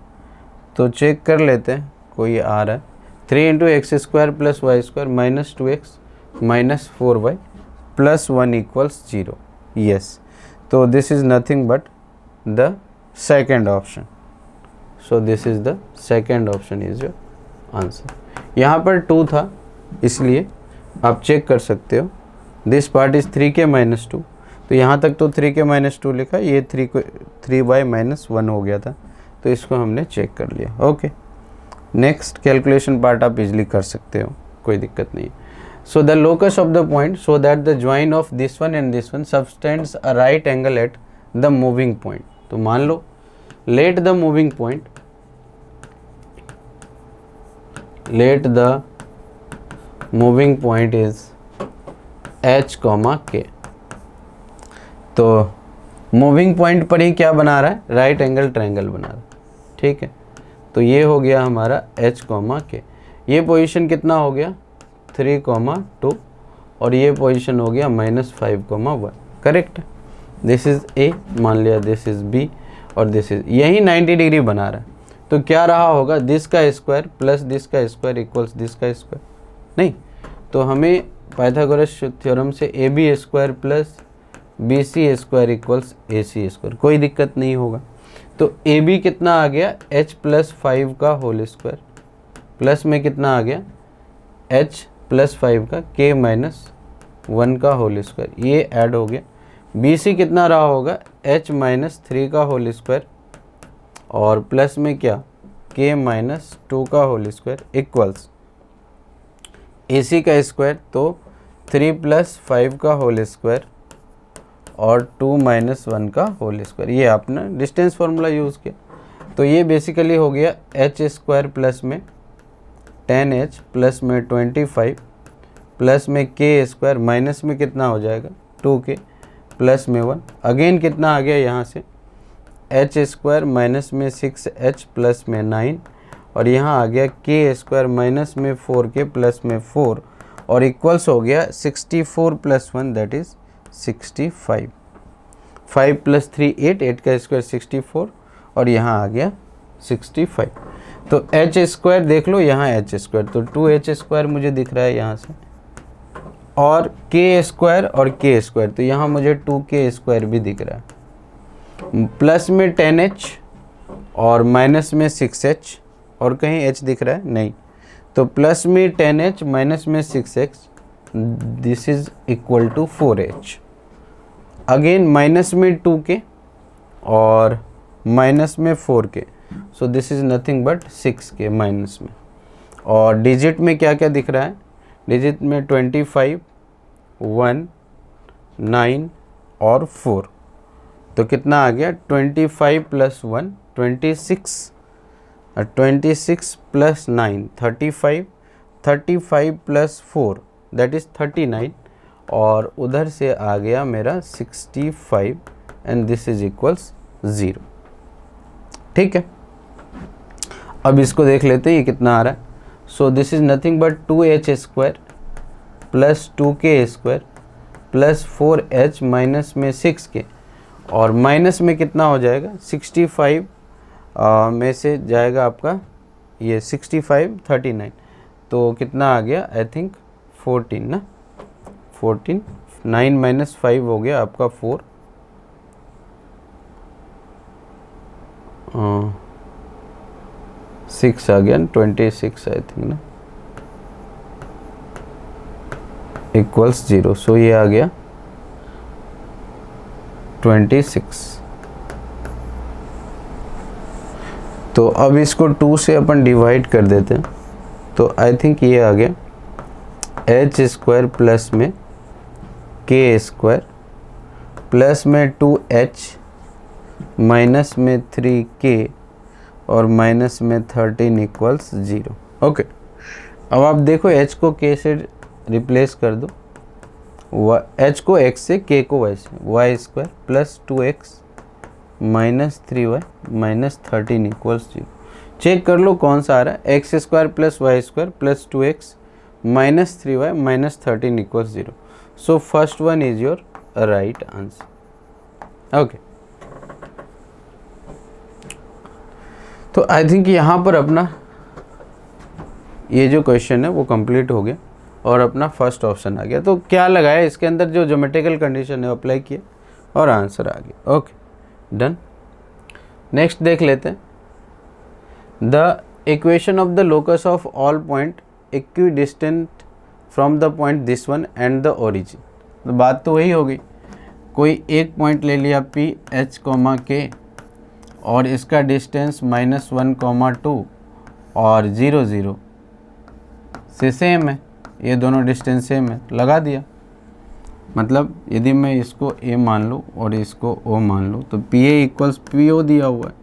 तो चेक कर लेते हैं कोई आ रहा है। 3 into X square plus Y square minus 2x minus 4y plus 1 equals 0, yes. तो this is nothing but the second option, so this is the second option is your answer. यहाँ पर 2 था इसलिए आप चेक कर सकते हो, this part is 3k minus 2, तो यहाँ तक तो 3k माइनस 2 लिखा, ये 3y माइनस 1 हो गया था, तो इसको हमने चेक कर लिया, ओके। नेक्स्ट कैलकुलेशन पार्ट आप इजली कर सकते हो, कोई दिक्कत नहीं। So the locus of the point so that the join of this one and this one subtends a right angle at the moving point. तो मान लो let the moving point, let the moving point is h, k। तो moving point पर ही क्या बना रहा है, राइट एंगल ट्रायंगल बना रहा है, ठीक है। तो ये हो गया हमारा h, k। ये पोजीशन कितना हो गया 3, 2 और ये पोजीशन हो गया -5, 1, करेक्ट। दिस इज़ a, मान लिया दिस इज़ b और दिस इज़, यही 90 डिग्री बना रहा है। तो क्या रहा होगा, दिस का स्क्वायर प्लस दिस का स्क्वायर इक्वल्स दिस का स्क्वायर, नहीं। तो हमें पाइथागोरस थ्योरम से A B square plus B C square equals A C square, कोई दिक्कत नहीं होगा। तो ए बी कितना आ गया एच प्लस 5 का होल स्क्वायर प्लस में कितना आ गया एच प्लस 5 का के माइनस 1 का होल स्क्वायर, ये ऐड हो गया। बी सी कितना रहा होगा एच माइनस 3 का होल स्क्वायर और प्लस में क्या k माइनस 2 का होल स्क्वायर इक्वल्स ए सी का स्क्वायर, तो 3 प्लस 5 का होल स्क्वायर और 2 माइनस 1 का होल स्क्वायर। ये आपने डिस्टेंस फार्मूला यूज़ किया। तो ये बेसिकली हो गया एच स्क्वायर प्लस में 10h प्लस में 25 प्लस में k स्क्वायर माइनस में कितना हो जाएगा 2k प्लस में 1, अगेन कितना आ गया यहाँ से एच स्क्वायर माइनस में 6h प्लस में 9 और यहाँ आ गया k स्क्वायर माइनस में 4k प्लस में 4 और इक्वल्स हो गया 64 प्लस 1 दैट इज़ 65। 5 प्लस 3 8, 8 का स्क्वायर 64 और यहाँ आ गया 65। तो एच स्क्वायर देख लो, यहाँ एच स्क्वायर, तो 2h स्क्वायर मुझे दिख रहा है यहाँ से और k स्क्वायर और k स्क्वायर, तो यहाँ मुझे 2k स्क्वायर भी दिख रहा है। प्लस में 10h और माइनस में 6h और कहीं h दिख रहा है नहीं, तो प्लस में 10h माइनस में 6h this is equal to 4h। Again minus में 2k और माइनस में 4k, so this is nothing but 6k minus में। और डिजिट में क्या क्या दिख रहा है, डिजिट में 25 1 9 और 4, तो कितना आ गया 25 प्लस 1 26 और 26 प्लस 9 35 35 प्लस 4 दैट इज़ 39 और उधर से आ गया मेरा 65 एंड दिस इज इक्वल्स 0, ठीक है। अब इसको देख लेते हैं ये कितना आ रहा है। So this is nothing but 2h square plus 2k square plus 4h minus में 6k और माइनस में कितना हो जाएगा 65 में से जाएगा आपका ये 65 39, तो कितना आ गया आई थिंक 14 ना, 14 9 माइनस 5 हो गया आपका 4 6 आ गया, 26 आई थिंक ना, इक्वल्स 0। सो ये आ गया 26। तो अब इसको 2 से अपन डिवाइड कर देते हैं, तो आई थिंक ये आ गया एच स्क्वायर प्लस में के स्क्वायर प्लस में 2h माइनस में 3k और माइनस में 13 इक्वल्स 0। ओके, अब आप देखो h को k से रिप्लेस कर दो, h को x से, k को y से, y square plus 2x minus 3y minus 13 equals 0। Check कर लो कौन सा आ रहा है, x square plus Y square plus 2x minus 3y minus 13 equals 0। So first one is your right answer. Okay, तो आई थिंक यहाँ पर अपना ये जो क्वेश्चन है वो कंप्लीट हो गया और अपना फर्स्ट ऑप्शन आ गया। तो क्या लगाया इसके अंदर, जो ज्योमेट्रिकल कंडीशन है अप्लाई किया और आंसर आ गया। Okay, done. नेक्स्ट देख लेते हैं, the equation of the locus of all point equidistant from the point this one and the origin. तो बात तो वही हो गई, कोई एक पॉइंट ले लिया P H, K और इसका डिस्टेंस -1, 2 और 0, 0 से सेम है, ये दोनों डिस्टेंस सेम है, लगा दिया। मतलब यदि मैं इसको A मान लूँ और इसको O मान लूँ तो PA इक्वल्स PO दिया हुआ है,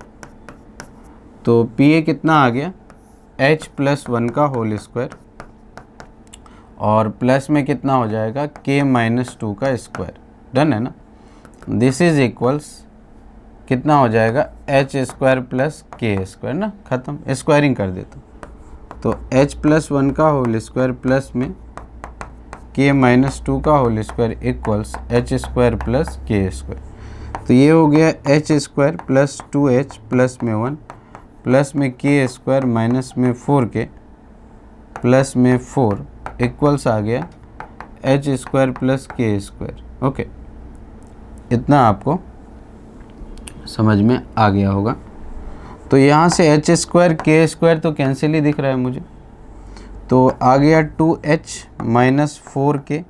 तो PA कितना आ गया H प्लस 1 का होल स्क्वायर और प्लस में कितना हो जाएगा K माइनस 2 का स्क्वायर। डन है ना। दिस इज इक्वल्स कितना हो जाएगा H square plus K square ना, ख़त्म, स्क्वायरिंग कर देता हूँ। तो H प्लस 1 का होल स्क्वायर प्लस में K माइनस 2 का whole square equals H square plus K square. तो ये हो गया H square plus 2H plus में 1 प्लस में K स्क्वायर माइनस में 4K प्लस में 4 इक्वल्स आ गया H square plus K square. Okay, इतना आपको समझ में आ गया होगा। तो यहाँ से H स्क्वायर K स्क्वायर तो कैंसिल ही दिख रहा है मुझे, तो आ गया 2H माइनस 4K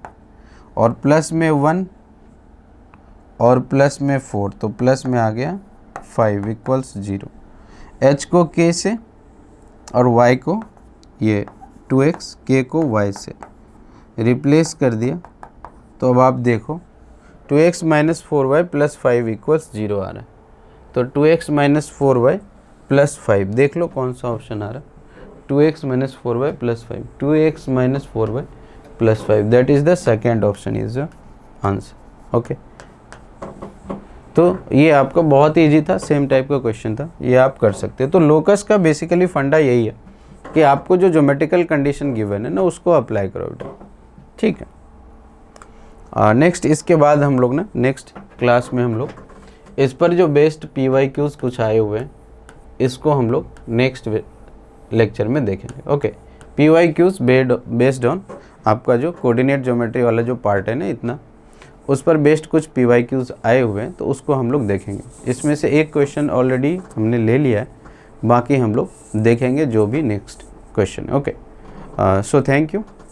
और प्लस में 1 और प्लस में 4, तो प्लस में आ गया 5 इक्वल्स 0। H को K से और Y को ये 2X, K को Y से रिप्लेस कर दिया। तो अब आप देखो 2X minus 4Y plus 5 equals 0 आ रहा है, तो 2X माइनस 4Y प्लस 5 देख लो कौन सा ऑप्शन आ रहा है, 2X minus 4Y plus 5, 2X minus 4Y plus 5, that is the second option is the answer. Okay, तो ये आपका बहुत ईजी था, सेम टाइप का क्वेश्चन था, ये आप कर सकते हैं। तो लोकस का बेसिकली फंडा यही है कि आपको जो ज्योमेट्रिकल कंडीशन गिवन है ना उसको अप्लाई करो बेटा, ठीक है। नेक्स्ट इसके बाद हम लोग ना नेक्स्ट क्लास में हम लोग इस पर जो बेस्ड PYQs कुछ आए हुए हैं इसको हम लोग नेक्स्ट लेक्चर में देखेंगे। ओके, PYQs बेस्ड ऑन आपका जो कोऑर्डिनेट ज्योमेट्री वाला जो पार्ट है ना इतना, उस पर बेस्ड कुछ PYQs आए हुए हैं तो उसको हम लोग देखेंगे। इसमें से एक क्वेश्चन ऑलरेडी हमने ले लिया है, बाकी हम लोग देखेंगे जो भी नेक्स्ट क्वेश्चन है। Okay, so thank you.